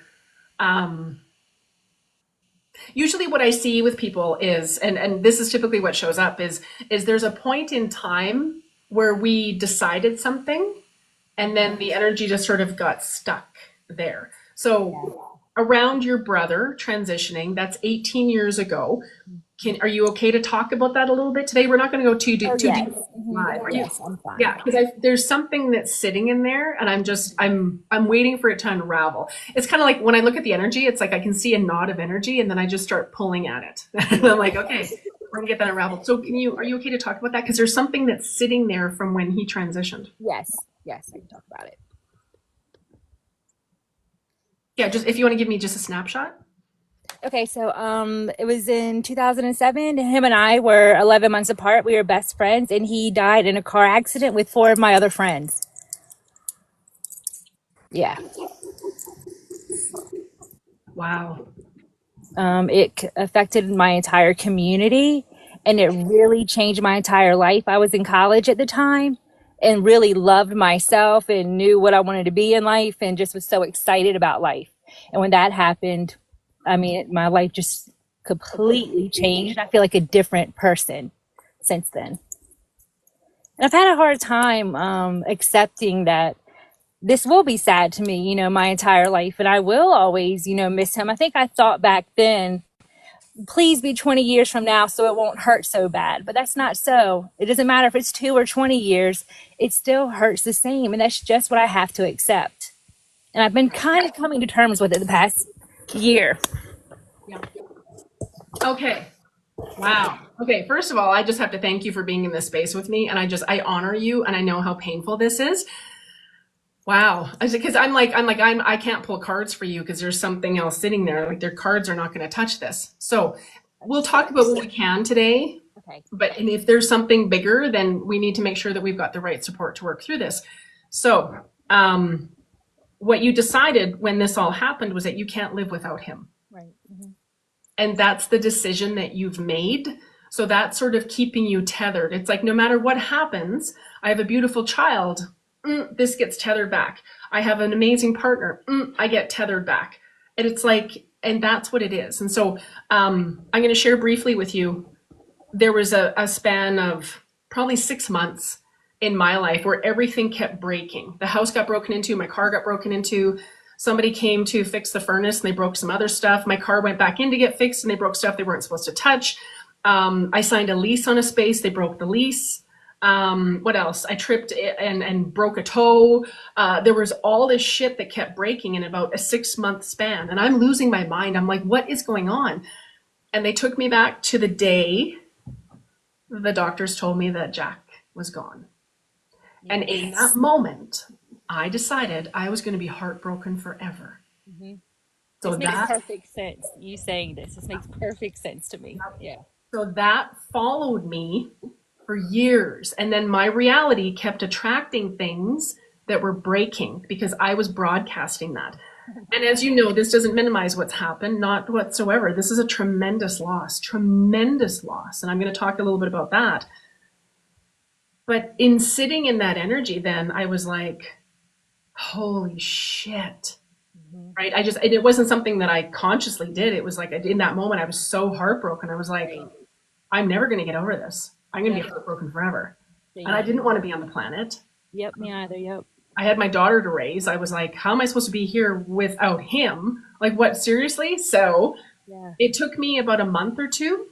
usually what I see with people is, and this is typically what shows up is there's a point in time where we decided something and then the energy just sort of got stuck there. So around your brother transitioning, that's 18 years ago. Are you okay to talk about that a little bit today? We're not going to go too Oh, deep, yes. live. Are you? Yes, I'm fine. Yeah, because there's something that's sitting in there, and I'm waiting for it to unravel. It's kind of like when I look at the energy, it's like I can see a knot of energy, and then I just start pulling at it. And I'm like, okay, we're gonna get that unraveled. So are you okay to talk about that? Because there's something that's sitting there from when he transitioned. Yes, yes, I can talk about it. Yeah, just if you want to give me just a snapshot. Okay, so it was in 2007. Him and I were 11 months apart. We were best friends, and he died in a car accident with 4 of my other friends. Yeah. Wow. It affected my entire community, and it really changed my entire life. I was in college at the time and really loved myself and knew what I wanted to be in life and just was so excited about life. And when that happened, I mean, my life just completely changed. I feel like a different person since then. And I've had a hard time accepting that this will be sad to me, my entire life. And I will always, miss him. I think I thought back then, please be 20 years from now so it won't hurt so bad. But that's not so. It doesn't matter if it's 2 or 20 years, it still hurts the same. And that's just what I have to accept. And I've been kind of coming to terms with it the past year. Yeah. Okay. Wow. Okay. First of all, I just have to thank you for being in this space with me. And I honor you and I know how painful this is. Wow. Because I can't pull cards for you because there's something else sitting there. Like their cards are not going to touch this. So we'll talk about what we can today. Okay. And if there's something bigger, then we need to make sure that we've got the right support to work through this. So, what you decided when this all happened was that you can't live without him. Right. Mm-hmm. And that's the decision that you've made. So that's sort of keeping you tethered. It's like no matter what happens, I have a beautiful child. This gets tethered back. I have an amazing partner. I get tethered back. And it's like, and that's what it is. And so I'm going to share briefly with you. There was a span of probably 6 months in my life where everything kept breaking. The house got broken into, my car got broken into. Somebody came to fix the furnace and they broke some other stuff. My car went back in to get fixed and they broke stuff they weren't supposed to touch. I signed a lease on a space. They broke the lease. What else? I tripped and broke a toe. There was all this shit that kept breaking in about a 6-month span. And I'm losing my mind. I'm like, what is going on? And they took me back to the day the doctors told me that Jack was gone. Yes. And in that moment, I decided I was going to be heartbroken forever. Mm-hmm. So this makes perfect sense. You saying this makes perfect sense to me. Yeah. So that followed me for years. And then my reality kept attracting things that were breaking because I was broadcasting that. And as you know, this doesn't minimize what's happened, not whatsoever. This is a tremendous loss. And I'm going to talk a little bit about that. But in sitting in that energy, then I was like, holy shit. Mm-hmm. Right. It wasn't something that I consciously did. It was like in that moment, I was so heartbroken. I was like, I'm never going to get over this. I'm going to be heartbroken forever. Yeah. And I didn't want to be on the planet. Yep. Me either. Yep. I had my daughter to raise. I was like, how am I supposed to be here without him? Like, what, seriously? So It took me about a month or two.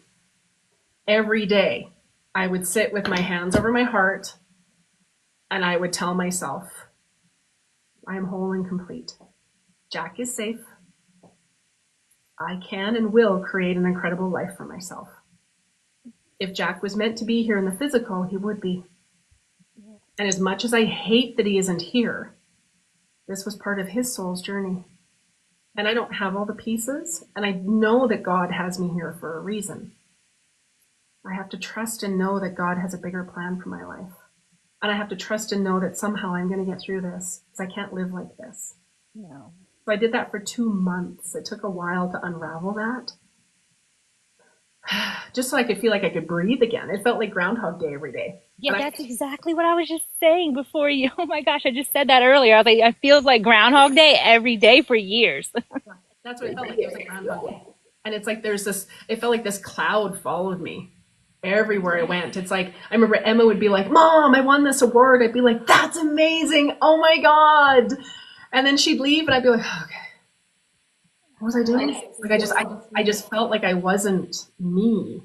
Every day, I would sit with my hands over my heart and I would tell myself, I am whole and complete. Jack is safe. I can and will create an incredible life for myself. If Jack was meant to be here in the physical, he would be. And as much as I hate that he isn't here, this was part of his soul's journey. And I don't have all the pieces, and I know that God has me here for a reason. I have to trust and know that God has a bigger plan for my life. And I have to trust and know that somehow I'm going to get through this, because I can't live like this. No. So I did that for 2 months. It took a while to unravel that. Just so I could feel like I could breathe again. It felt like Groundhog Day every day. Yeah, And I, that's exactly what I was just saying before you. Oh my gosh, I just said that earlier. I was like, it feels like Groundhog Day every day for years. that's what it felt like. It was like Groundhog Day. And it's like there's this, it felt like this cloud followed me everywhere I went. It's like, I remember Emma would be like, Mom, I won this award. I'd be like, that's amazing. Oh my God. And then she'd leave and I'd be like, okay, what was I doing? Like I just felt like I wasn't me.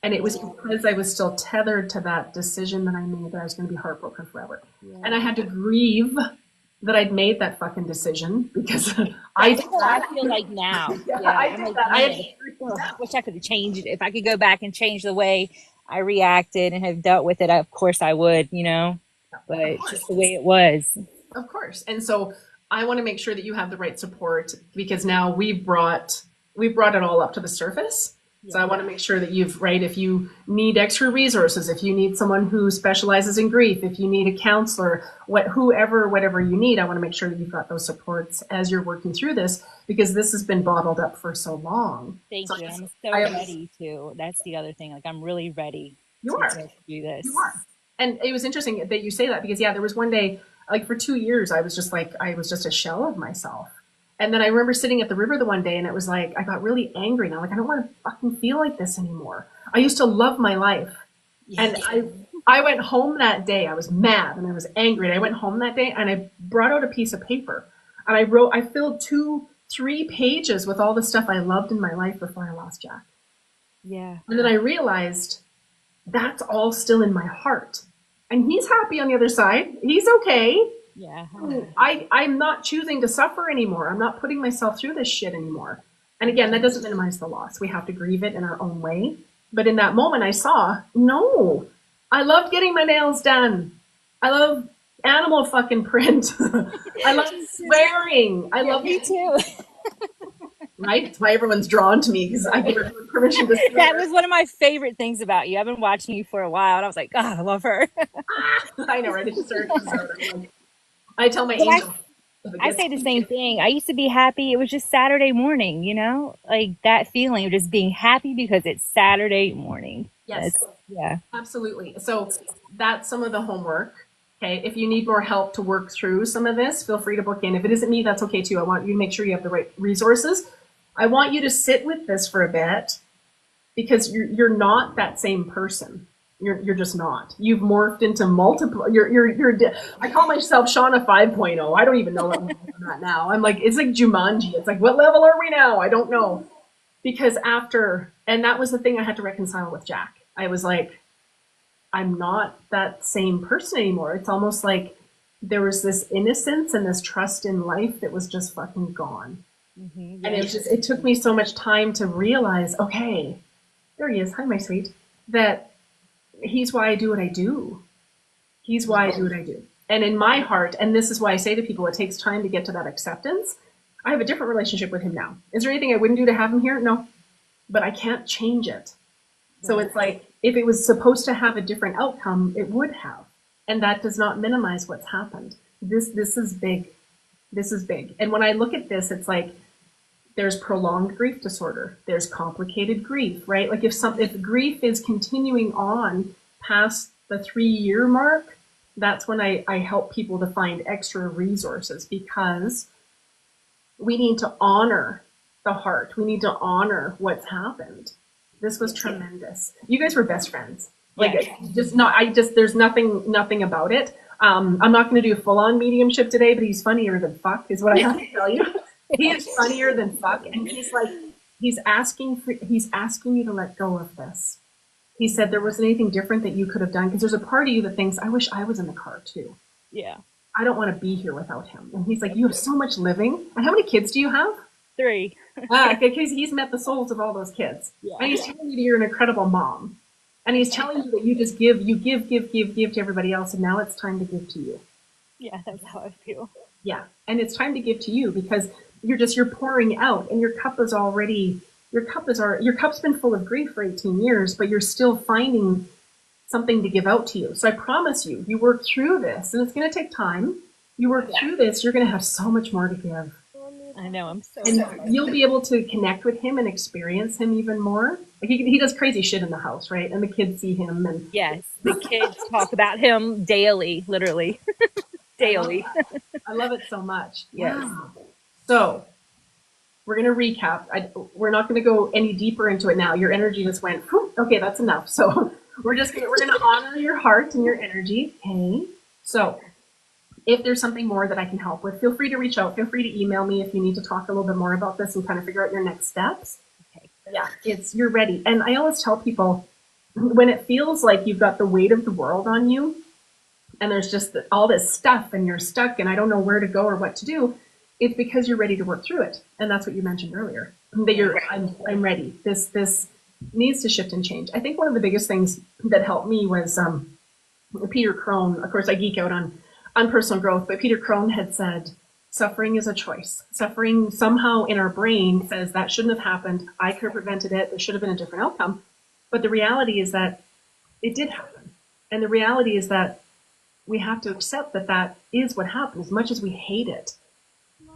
And it was because I was still tethered to that decision that I made that I was going to be heartbroken forever. And I had to grieve that I'd made that fucking decision because I That's did what that. I feel like now. Yeah, Yeah, I I'm did like, that. I man, had I wish I could have changed it. If I could go back and change the way I reacted and have dealt with it, of course I would, you know. But just the way it was. Of course. And so I want to make sure that you have the right support because now we've brought it all up to the surface. So I want to make sure that you've, right, if you need extra resources, if you need someone who specializes in grief, if you need a counselor, whatever you need, I want to make sure that you've got those supports as you're working through this because this has been bottled up for so long. Thank So you. I'm so I- ready to. That's the other thing. Like, I'm really ready You are. to do this. You are. And it was interesting that you say that because, yeah, there was one day, like for 2 years, I was just a shell of myself. And then I remember sitting at the river the one day and it was like, I got really angry. And I'm like, I don't want to fucking feel like this anymore. I used to love my life. Yeah. And I went home that day. I was mad and I was angry. And I went home that day and I brought out a piece of paper and I filled 2-3 pages with all the stuff I loved in my life before I lost Jack. Yeah. And then I realized that's all still in my heart. And he's happy on the other side. He's okay. Yeah. I'm not choosing to suffer anymore. I'm not putting myself through this shit anymore. And again, that doesn't minimize the loss. We have to grieve it in our own way. But in that moment, I saw, no, I loved getting my nails done. I love animal fucking print. I love swearing. I love Me too. right? That's why everyone's drawn to me because I give her permission to swear. That was one of my favorite things about you. I've been watching you for a while, and I was like, God, I love her. I know, right? It just started. I'm like, I tell my But angel. I say the same thing. I used to be happy. It was just Saturday morning, you know, like that feeling of just being happy because it's Saturday morning. Yes. Yeah. Absolutely. So that's some of the homework. Okay. If you need more help to work through some of this, feel free to book in. If it isn't me, that's okay too. I want you to make sure you have the right resources. I want you to sit with this for a bit because you're not that same person. You're just not. You've morphed into multiple. I call myself Shauna 5.0. I don't even know what level I'm at now. I'm like, it's like Jumanji. It's like, what level are we now? I don't know. Because and that was the thing I had to reconcile with Jack. I was like, I'm not that same person anymore. It's almost like there was this innocence and this trust in life that was just fucking gone. Mm-hmm. And it took me so much time to realize, okay, there he is. Hi, my sweet. That he's why I do what I do. He's why I do what I do. And in my heart, and this is why I say to people, it takes time to get to that acceptance. I have a different relationship with him now. Is there anything I wouldn't do to have him here? No, but I can't change it. So it's like, if it was supposed to have a different outcome, it would have. And that does not minimize what's happened. This is big. This is big. And when I look at this, it's like, there's prolonged grief disorder. There's complicated grief, right? Like if grief is continuing on past the 3-year mark, that's when I help people to find extra resources because we need to honor the heart. We need to honor what's happened. This was tremendous. You guys were best friends. Like there's nothing about it. I'm not going to do full on mediumship today, but he's funnier than fuck is what I have to tell you. He is funnier than fuck. And he's asking you to let go of this. He said there wasn't anything different that you could have done because there's a part of you that thinks, I wish I was in the car too. Yeah. I don't want to be here without him. And he's like, you have so much living. And how many kids do you have? 3. Because he's met the souls of all those kids. Yeah. And he's telling you that you're an incredible mom. And he's telling you that you just give to everybody else. And now it's time to give to you. Yeah, that's how I feel. Yeah. And it's time to give to you because you're pouring out and your cup's been full of grief for 18 years, but you're still finding something to give out to you. So I promise you work through this and it's going to take time. You work through this, you're going to have so much more to give. I know. I'm so And excited. you'll be able to connect with him and experience him even more. Like he does crazy shit in the house, right? And the kids see him, and Yes, the kids talk about him daily, literally I love daily. that. I love it so much. Yes. Wow. So we're going to recap. We're not going to go any deeper into it now. Your energy just went, whew, okay, that's enough. So we're going to honor your heart and your energy. Okay. So if there's something more that I can help with, feel free to reach out. Feel free to email me if you need to talk a little bit more about this and kind of figure out your next steps. Okay. Yeah, you're ready. And I always tell people, when it feels like you've got the weight of the world on you and there's just all this stuff and you're stuck and I don't know where to go or what to do, it's because you're ready to work through it. And that's what you mentioned earlier, that I'm ready. This needs to shift and change. I think one of the biggest things that helped me was Peter Crone. Of course, I geek out on personal growth, but Peter Crone had said, suffering is a choice. Suffering somehow in our brain says that shouldn't have happened. I could have prevented it. There should have been a different outcome. But the reality is that it did happen. And the reality is that we have to accept that that is what happened, as much as we hate it.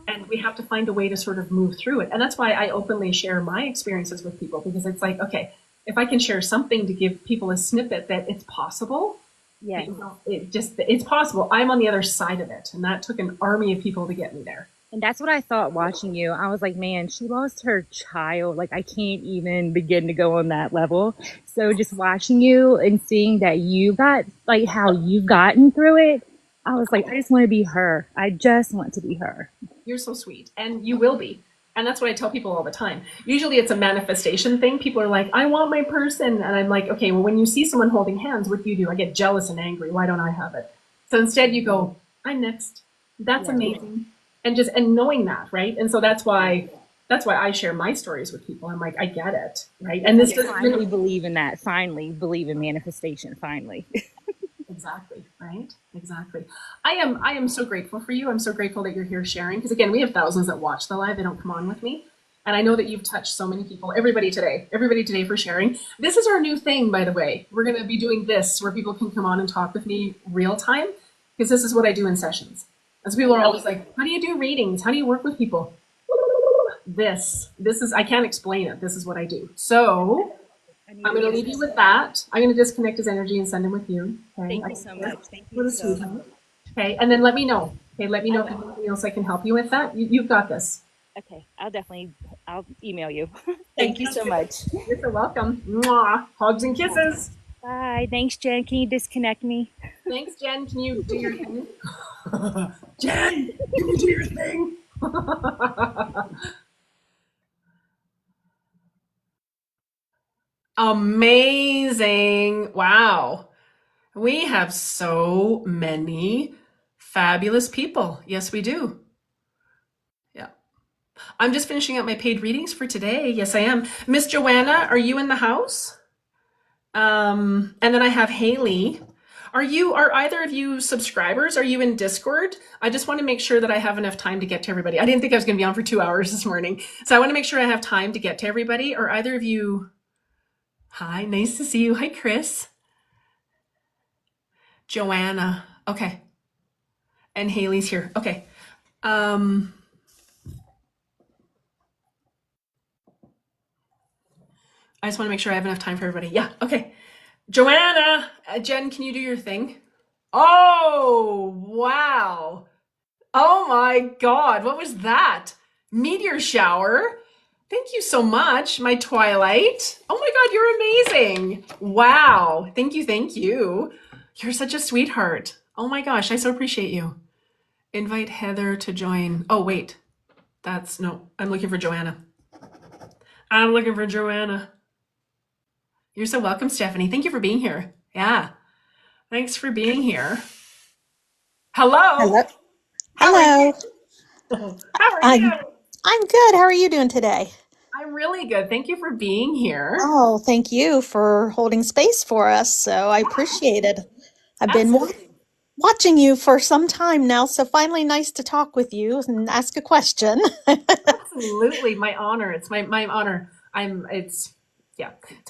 And we have to find a way to sort of move through it. And that's why I openly share my experiences with people, because it's like, okay, if I can share something to give people a snippet that it's possible, Yes. It's possible. I'm on the other side of it. And that took an army of people to get me there. And that's what I thought watching you. I was like, man, she lost her child. Like, I can't even begin to go on that level. So just watching you and seeing that you got, like, how you've gotten through it, I was like, I just want to be her. I just want to be her. You're so sweet. And you will be. And that's what I tell people all the time. Usually it's a manifestation thing. People are like, I want my person. And I'm like, okay, well, when you see someone holding hands, what do? I get jealous and angry. Why don't I have it? So instead you go, I'm next. That's amazing. And knowing that, right? And so that's why I share my stories with people. I'm like, I get it, right? And this doesn't finally believe in that. Finally believe in manifestation. Finally. Exactly, right? Exactly. I am so grateful for you. I'm so grateful that you're here sharing, because again, we have thousands that watch the live. They don't come on with me. And I know that you've touched so many people, everybody today for sharing. This is our new thing, by the way. We're going to be doing this where people can come on and talk with me real time, because this is what I do in sessions. As people are always like, how do you do readings? How do you work with people? This is, I can't explain it. This is what I do. So I'm going to leave you with that. I'm going to disconnect his energy and send him with you. Okay? Thank you so much. Thank you so much. Okay, and then let me know. Okay, let me know if there's anything else I can help you with that. You've got this. Okay, I'll email you. Thank you so much. You're so welcome. Mwah. Hugs and kisses. Bye. Thanks, Jen. Can you disconnect me? Thanks, Jen. Can you do your thing? Jen, can you do your thing? Amazing. Wow. We have so many fabulous people. Yes, we do. Yeah. I'm just finishing up my paid readings for today. Yes, I am. Miss Joanna, are you in the house? And then I have Haley. Are either of you subscribers? Are you in Discord? I just want to make sure that I have enough time to get to everybody. I didn't think I was going to be on for 2 hours this morning. So I want to make sure I have time to get to everybody. Are either of you? Hi, nice to see you. Hi, Chris. Joanna. Okay. And Haley's here. Okay. I just want to make sure I have enough time for everybody. Yeah. Okay. Joanna, Jen, can you do your thing? Oh, wow. Oh my God. What was that? Meteor shower. Thank you so much, my Twilight. Oh my God, you're amazing. Wow. Thank you. Thank you. You're such a sweetheart. Oh my gosh, I so appreciate you. Invite Heather to join. Oh, wait. No, I'm looking for Joanna. I'm looking for Joanna. You're so welcome, Stephanie. Thank you for being here. Yeah. Thanks for being here. Hello. Hello. How are Hello. you? How are I'm you? I'm good. How are you doing today? I'm really good. Thank you for being here. Oh, thank you for holding space for us. So I appreciate it. I've been Absolutely. watching you for some time now, so finally nice to talk with you and ask a question. Absolutely. My honor. It's my honor. It's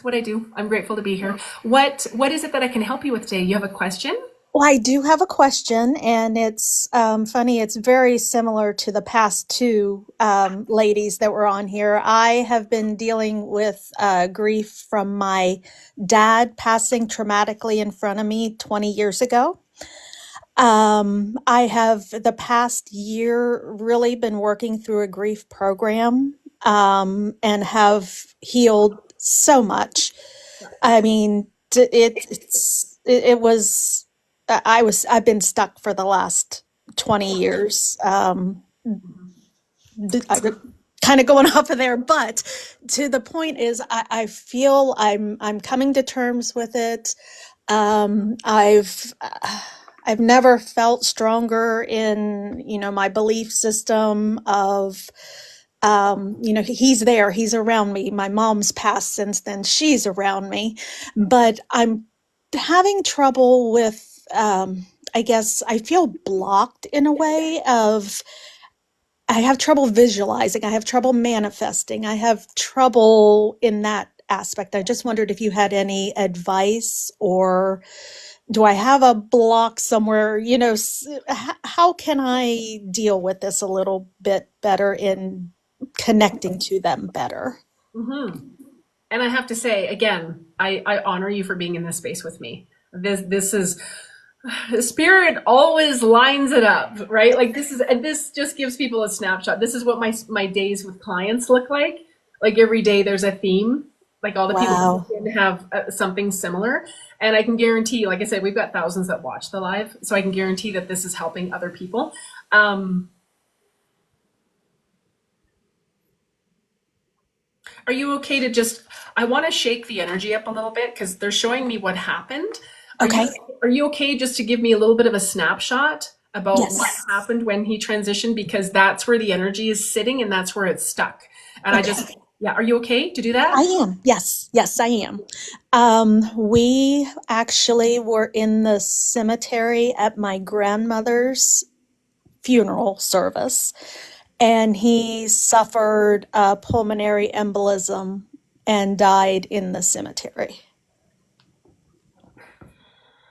what I do. I'm grateful to be here. What is it that I can help you with today? You have a question? Well, I do have a question, and it's funny. It's very similar to the past two ladies that were on here. I have been dealing with grief from my dad passing traumatically in front of me 20 years ago. I have the past year really been working through a grief program and have healed so much. I mean, it was I've been stuck for the last 20 years. Kind of going off of there, but to the point is I feel I'm coming to terms with it. I've never felt stronger in, my belief system of, he's there, he's around me. My mom's passed since then, she's around me, but I'm having trouble with, I guess I feel blocked in a way of, I have trouble visualizing, I have trouble manifesting, I have trouble in that aspect. I just wondered if you had any advice, or do I have a block somewhere? How can I deal with this a little bit better in connecting to them better? Hmm. And I have to say, again, I honor you for being in this space with me. This is the spirit always lines it up, right? Like and this just gives people a snapshot. This is what my days with clients look like. Like every day there's a theme. Like all the Wow. people have something similar. And I can guarantee, like I said, we've got thousands that watch the live. So I can guarantee that this is helping other people. Are you okay to I want to shake the energy up a little bit because they're showing me what happened. Are Okay. you are you okay just to give me a little bit of a snapshot about what Yes. happened when he transitioned? Because that's where the energy is sitting and that's where it's stuck. And Okay. yeah, are you okay to do that? I am. Yes. Yes, I am. We actually were in the cemetery at my grandmother's funeral service, and he suffered a pulmonary embolism and died in the cemetery.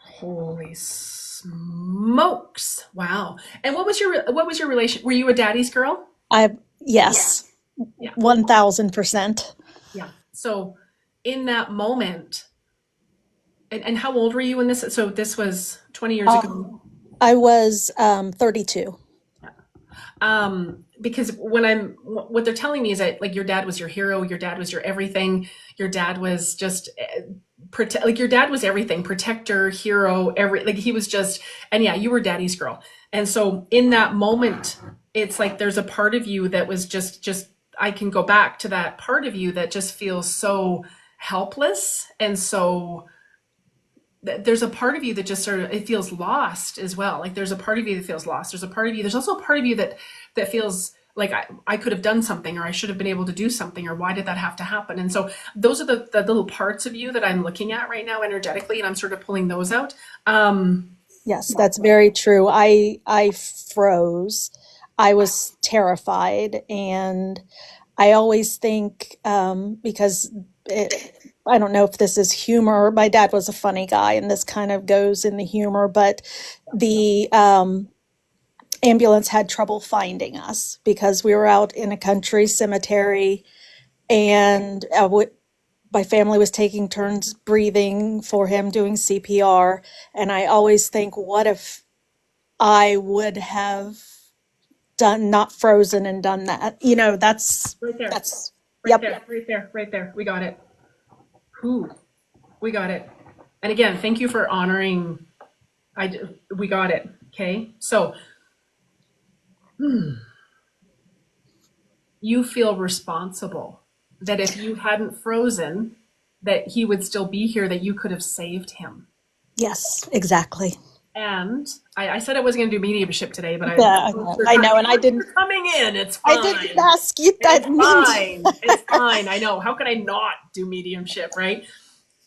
Holy smokes. Wow. And what was your relation? Were you a daddy's girl? Yes, Yeah. 1000%. Yeah. So in that moment, and how old were you when so this was 20 years Uh, ago? I was 32. Because what they're telling me is that like your dad was your hero, your dad was your everything, your dad was just like your dad was everything, protector, hero, like he was just, and yeah, you were daddy's girl. And so in that moment, it's like there's a part of you that was just I can go back to that part of you that just feels so helpless, and so there's a part of you that just sort of it feels lost as well. Like there's a part of you that feels lost. There's also a part of you that feels like I could have done something, or I should have been able to do something, or why did that have to happen? And so those are the little parts of you that I'm looking at right now energetically, and I'm sort of pulling those out. Yes, that's very true. I froze. I was terrified, and I always think because I don't know if this is humor. My dad was a funny guy, and this kind of goes in the humor, but the ambulance had trouble finding us because we were out in a country cemetery, and my family was taking turns breathing for him, doing CPR. And I always think, what if I would have done not frozen and done that? Right there, That's right yep. there, right there, right there. We got it. Whew, we got it. And again, thank you for honoring. We got it. Okay, so you feel responsible that if you hadn't frozen, that he would still be here, that you could have saved him. Yes, exactly. And I said I wasn't going to do mediumship today, but Yeah, I know, and you're coming in. It's I didn't fine. ask you It's that means fine. It's fine. I know. How could I not do mediumship, right?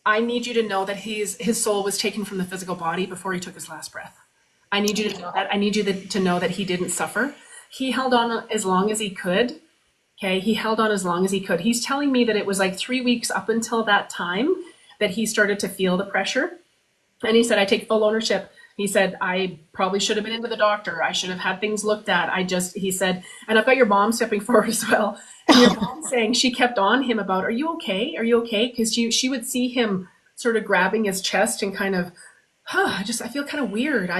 I need you to know that his soul was taken from the physical body before he took his last breath. I need you to know that. I need you to know that he didn't suffer. He held on as long as he could. Okay, he held on as long as he could. He's telling me that it was like 3 weeks up until that time that he started to feel the pressure. And he said, I take full ownership He said, I probably should have been into the doctor. I should have had things looked at. He said, and I've got your mom stepping forward as well. And your mom saying she kept on him about, are you okay? Are you okay? Because she would see him sort of grabbing his chest and kind of, I feel kind of weird.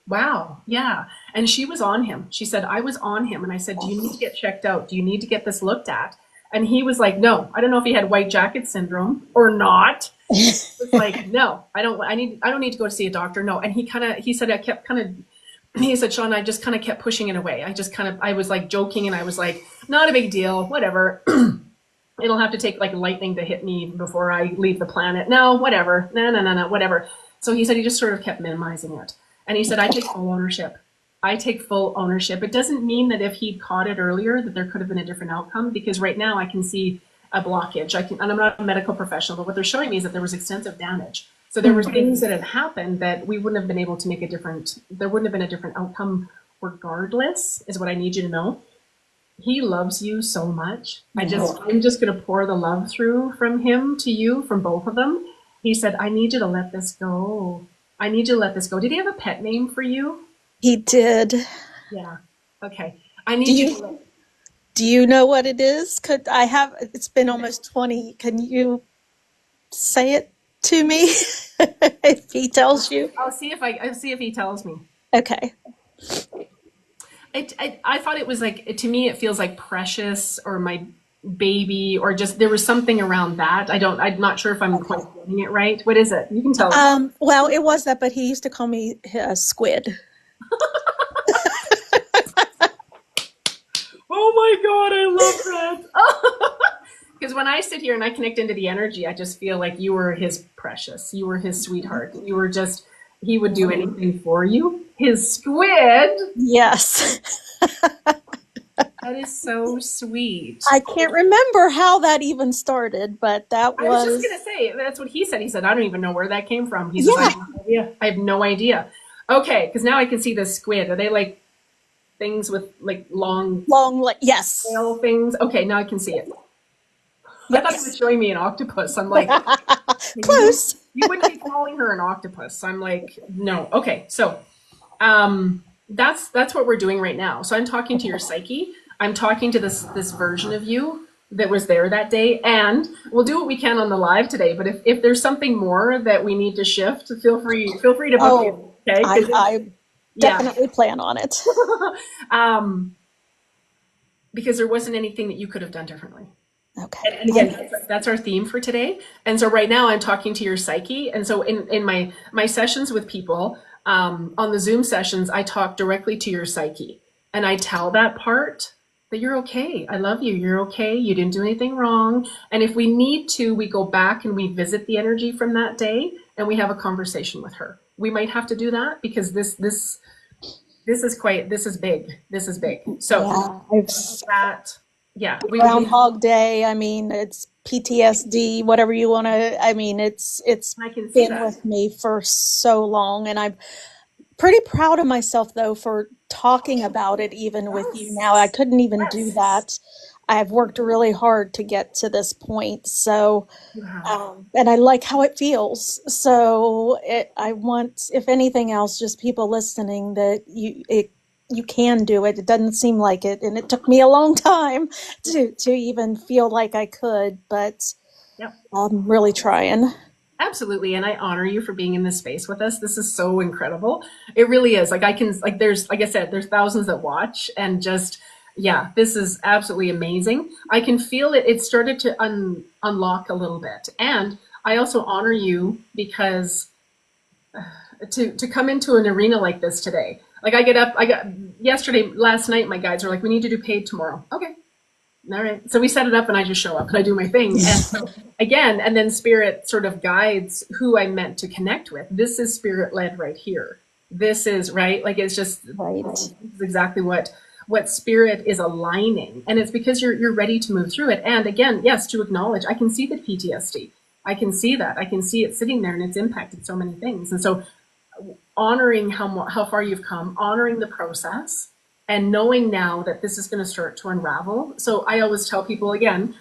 Wow. Yeah. And she was on him. She said, I was on him. And I said, do you need to get checked out? Do you need to get this looked at? And he was like, no, I don't know if he had white jacket syndrome or not. It was like, no, I don't need to go to see a doctor. No. And he said, he said, Shauna, I just kind of kept pushing it away. I was like joking and I was like, not a big deal, whatever. It'll have to take like lightning to hit me before I leave the planet. No, whatever. No, whatever. So he said he just sort of kept minimizing it. And he said, I take full ownership. I take full ownership. It doesn't mean that if he'd caught it earlier, that there could have been a different outcome, because right now I can see a blockage. And I'm not a medical professional, but what they're showing me is that there was extensive damage. So there were things that had happened that we wouldn't have been able to make there wouldn't have been a different outcome regardless, is what I need you to know. He loves you so much. I'm just going to pour the love through from him to you, from both of them. He said, I need you to let this go. I need you to let this go. Did he have a pet name for you? He did. Yeah. Okay. I need you to let. Do you know what it is? It's been almost 20. Can you say it to me if he tells you? I'll see if he tells me. Okay. I thought it was like, to me, it feels like precious or my baby, or just, there was something around that. I'm not sure if I'm quite getting it right. What is it? You can tell me. Well, it was that, but he used to call me a squid. Oh my God, I love that. Because when I sit here and I connect into the energy, I just feel like you were his precious. You were his sweetheart. You were just, he would do anything for you. His squid. Yes. That is so sweet. I can't remember how that even started, but that was. I was just going to say, that's what he said. He said, I don't even know where that came from. He says, I have no idea. I have no idea. Okay, because now I can see the squid. Are they like things with like long, yes. tail things? Okay, now I can see it. I thought he was showing me an octopus. I'm like, close. You wouldn't be calling her an octopus. I'm like, no. Okay, so that's what we're doing right now. So I'm talking to your psyche. I'm talking to this version of you that was there that day, and we'll do what we can on the live today. But if there's something more that we need to shift, feel free to book it. Okay, I definitely plan on it. Because there wasn't anything that you could have done differently. Okay. And again, that's our theme for today. And so right now I'm talking to your psyche. And so in my sessions with people, on the Zoom sessions, I talk directly to your psyche, and I tell that part that you're okay. I love you. You're okay. You didn't do anything wrong. And if we need to, we go back and we visit the energy from that day and we have a conversation with her. We might have to do that because this is big. This is big. So Groundhog Day. I mean, it's PTSD, whatever you want to. I mean, it's been with me for so long, and I'm pretty proud of myself though for talking about it even with you now. I couldn't even do that. I've worked really hard to get to this point. So, and I like how it feels. So I want, if anything else, just people listening that you can do it. It doesn't seem like it. And it took me a long time to even feel like I could, but I'm really trying. Absolutely. And I honor you for being in this space with us. This is so incredible. It really is. Like there's, like I said, there's thousands that watch, and just, this is absolutely amazing. I can feel it. It started to unlock a little bit. And I also honor you because to come into an arena like this today, like last night, my guides were like, we need to do paid tomorrow. Okay. All right. So we set it up and I just show up and I do my thing. And so again, and then spirit sort of guides who I'm meant to connect with. This is spirit led right here. This is right. Like, it's just right. This is exactly what spirit is aligning. And it's because you're ready to move through it. And again, yes, to acknowledge, I can see the PTSD. I can see that. I can see it sitting there and it's impacted so many things. And so honoring how far you've come, honoring the process, and knowing now that this is going to start to unravel. So I always tell people, again,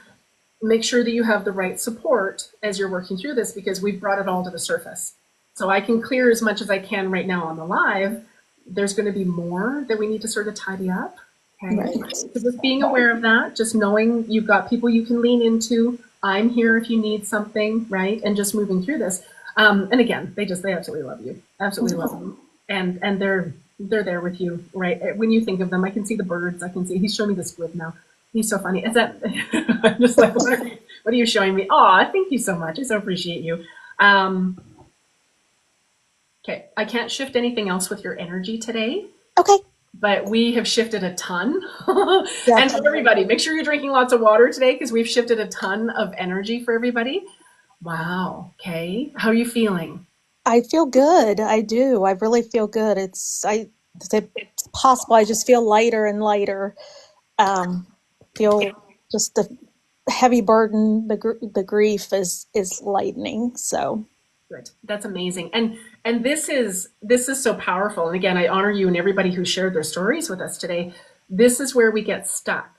make sure that you have the right support as you're working through this, because we've brought it all to the surface. So I can clear as much as I can right now on the live. There's going to be more that we need to sort of tidy up. Okay. Right. So just being aware of that, just knowing you've got people you can lean into. I'm here if you need something, right? And just moving through this. And again, they absolutely love you. Absolutely love you. And they're there with you, right? When you think of them, I can see the birds. I can see, he's showing me the squid now. He's so funny. Is that, I'm just like, what are you showing me? Oh, thank you so much. I so appreciate you. Okay, I can't shift anything else with your energy today, Okay. but we have shifted a ton. Yeah. And for everybody, make sure you're drinking lots of water today because we've shifted a ton of energy for everybody. Wow. Okay. How are you feeling? I feel good. I do. I really feel good. It's possible. I just feel lighter and lighter. Feel just the heavy burden, the grief is lightening. So Good. That's amazing. And this is so powerful. And again, I honor you and everybody who shared their stories with us today. This is where we get stuck.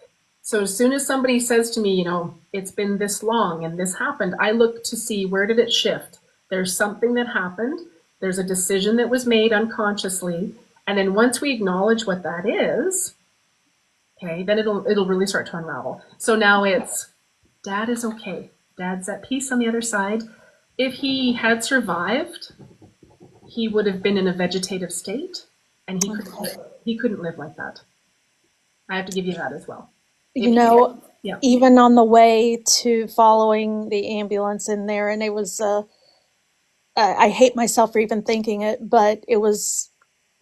So as soon as somebody says to me, you know, it's been this long and this happened, I look to see where did it shift. There's something that happened. There's a decision that was made unconsciously. And then once we acknowledge what that is, okay, then it'll really start to unravel. So now it's Dad is okay. Dad's at peace on the other side. If he had survived, he would have been in a vegetative state, and he couldn't live like that. I have to give you that as well. you know, Yeah. even on the way to following the ambulance in there, and it was I hate myself for even thinking it, but it was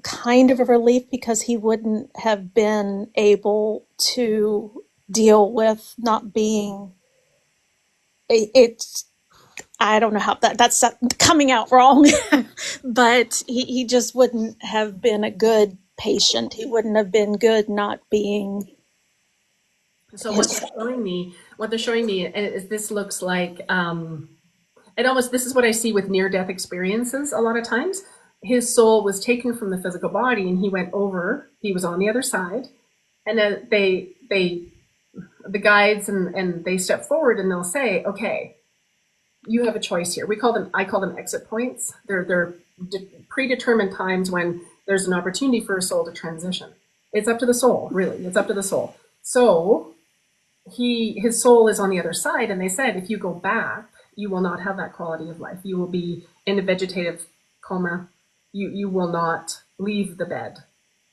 kind of a relief because he wouldn't have been able to deal with not being it's I don't know how that's coming out wrong, but he just wouldn't have been a good patient. He wouldn't have been good not being. So what they're showing me is this looks like this is what I see with near-death experiences a lot of times. His soul was taken from the physical body and he was on the other side, and then the guides and they step forward and they'll say, okay, you have a choice here. I call them exit points. They're predetermined times when there's an opportunity for a soul to transition. It's up to the soul, really. It's up to the soul. So his soul is on the other side, and they said, if you go back, you will not have that quality of life. You will be in a vegetative coma. You will not leave the bed.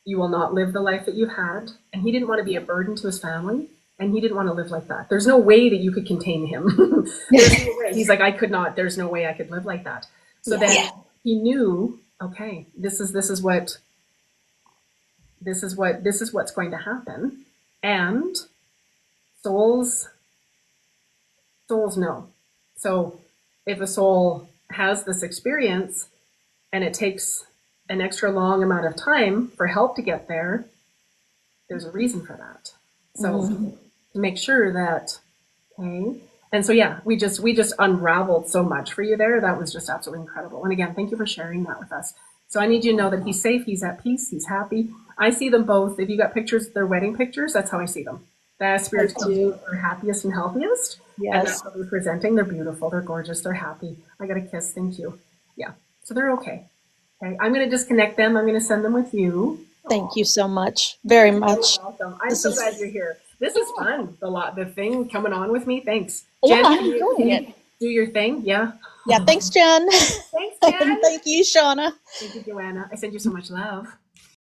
You will not live the life that you had. And he didn't want to be a burden to his family. And he didn't want to live like that. There's no way that you could contain him. There's no way. He's like, I could not. There's no way I could live like that. So then he knew, okay, this is what's going to happen. And souls know. So if a soul has this experience and it takes an extra long amount of time for help to get there, there's a reason for that. So to make sure that, okay. And so, yeah, we just unraveled so much for you there. That was just absolutely incredible. And again, thank you for sharing that with us. So I need you to know that he's safe, he's at peace, he's happy. I see them both. If you got pictures, their wedding pictures, that's how I see them. The spirits are happiest and healthiest. Yes. And that's how they're presenting. They're beautiful, they're gorgeous, they're happy. I got a kiss, thank you. Yeah, so they're okay. Okay, I'm going to disconnect them. I'm going to send them with you. Thank you so much, very much. You're welcome. I'm so glad you're here. This is fun. The thing coming on with me. Thanks. Yeah, Jen, I'm enjoying it. do your thing. Yeah. Yeah, thanks, Jen. Thanks, Jen. Thank you, Shauna. Thank you, Joanna. I send you so much love.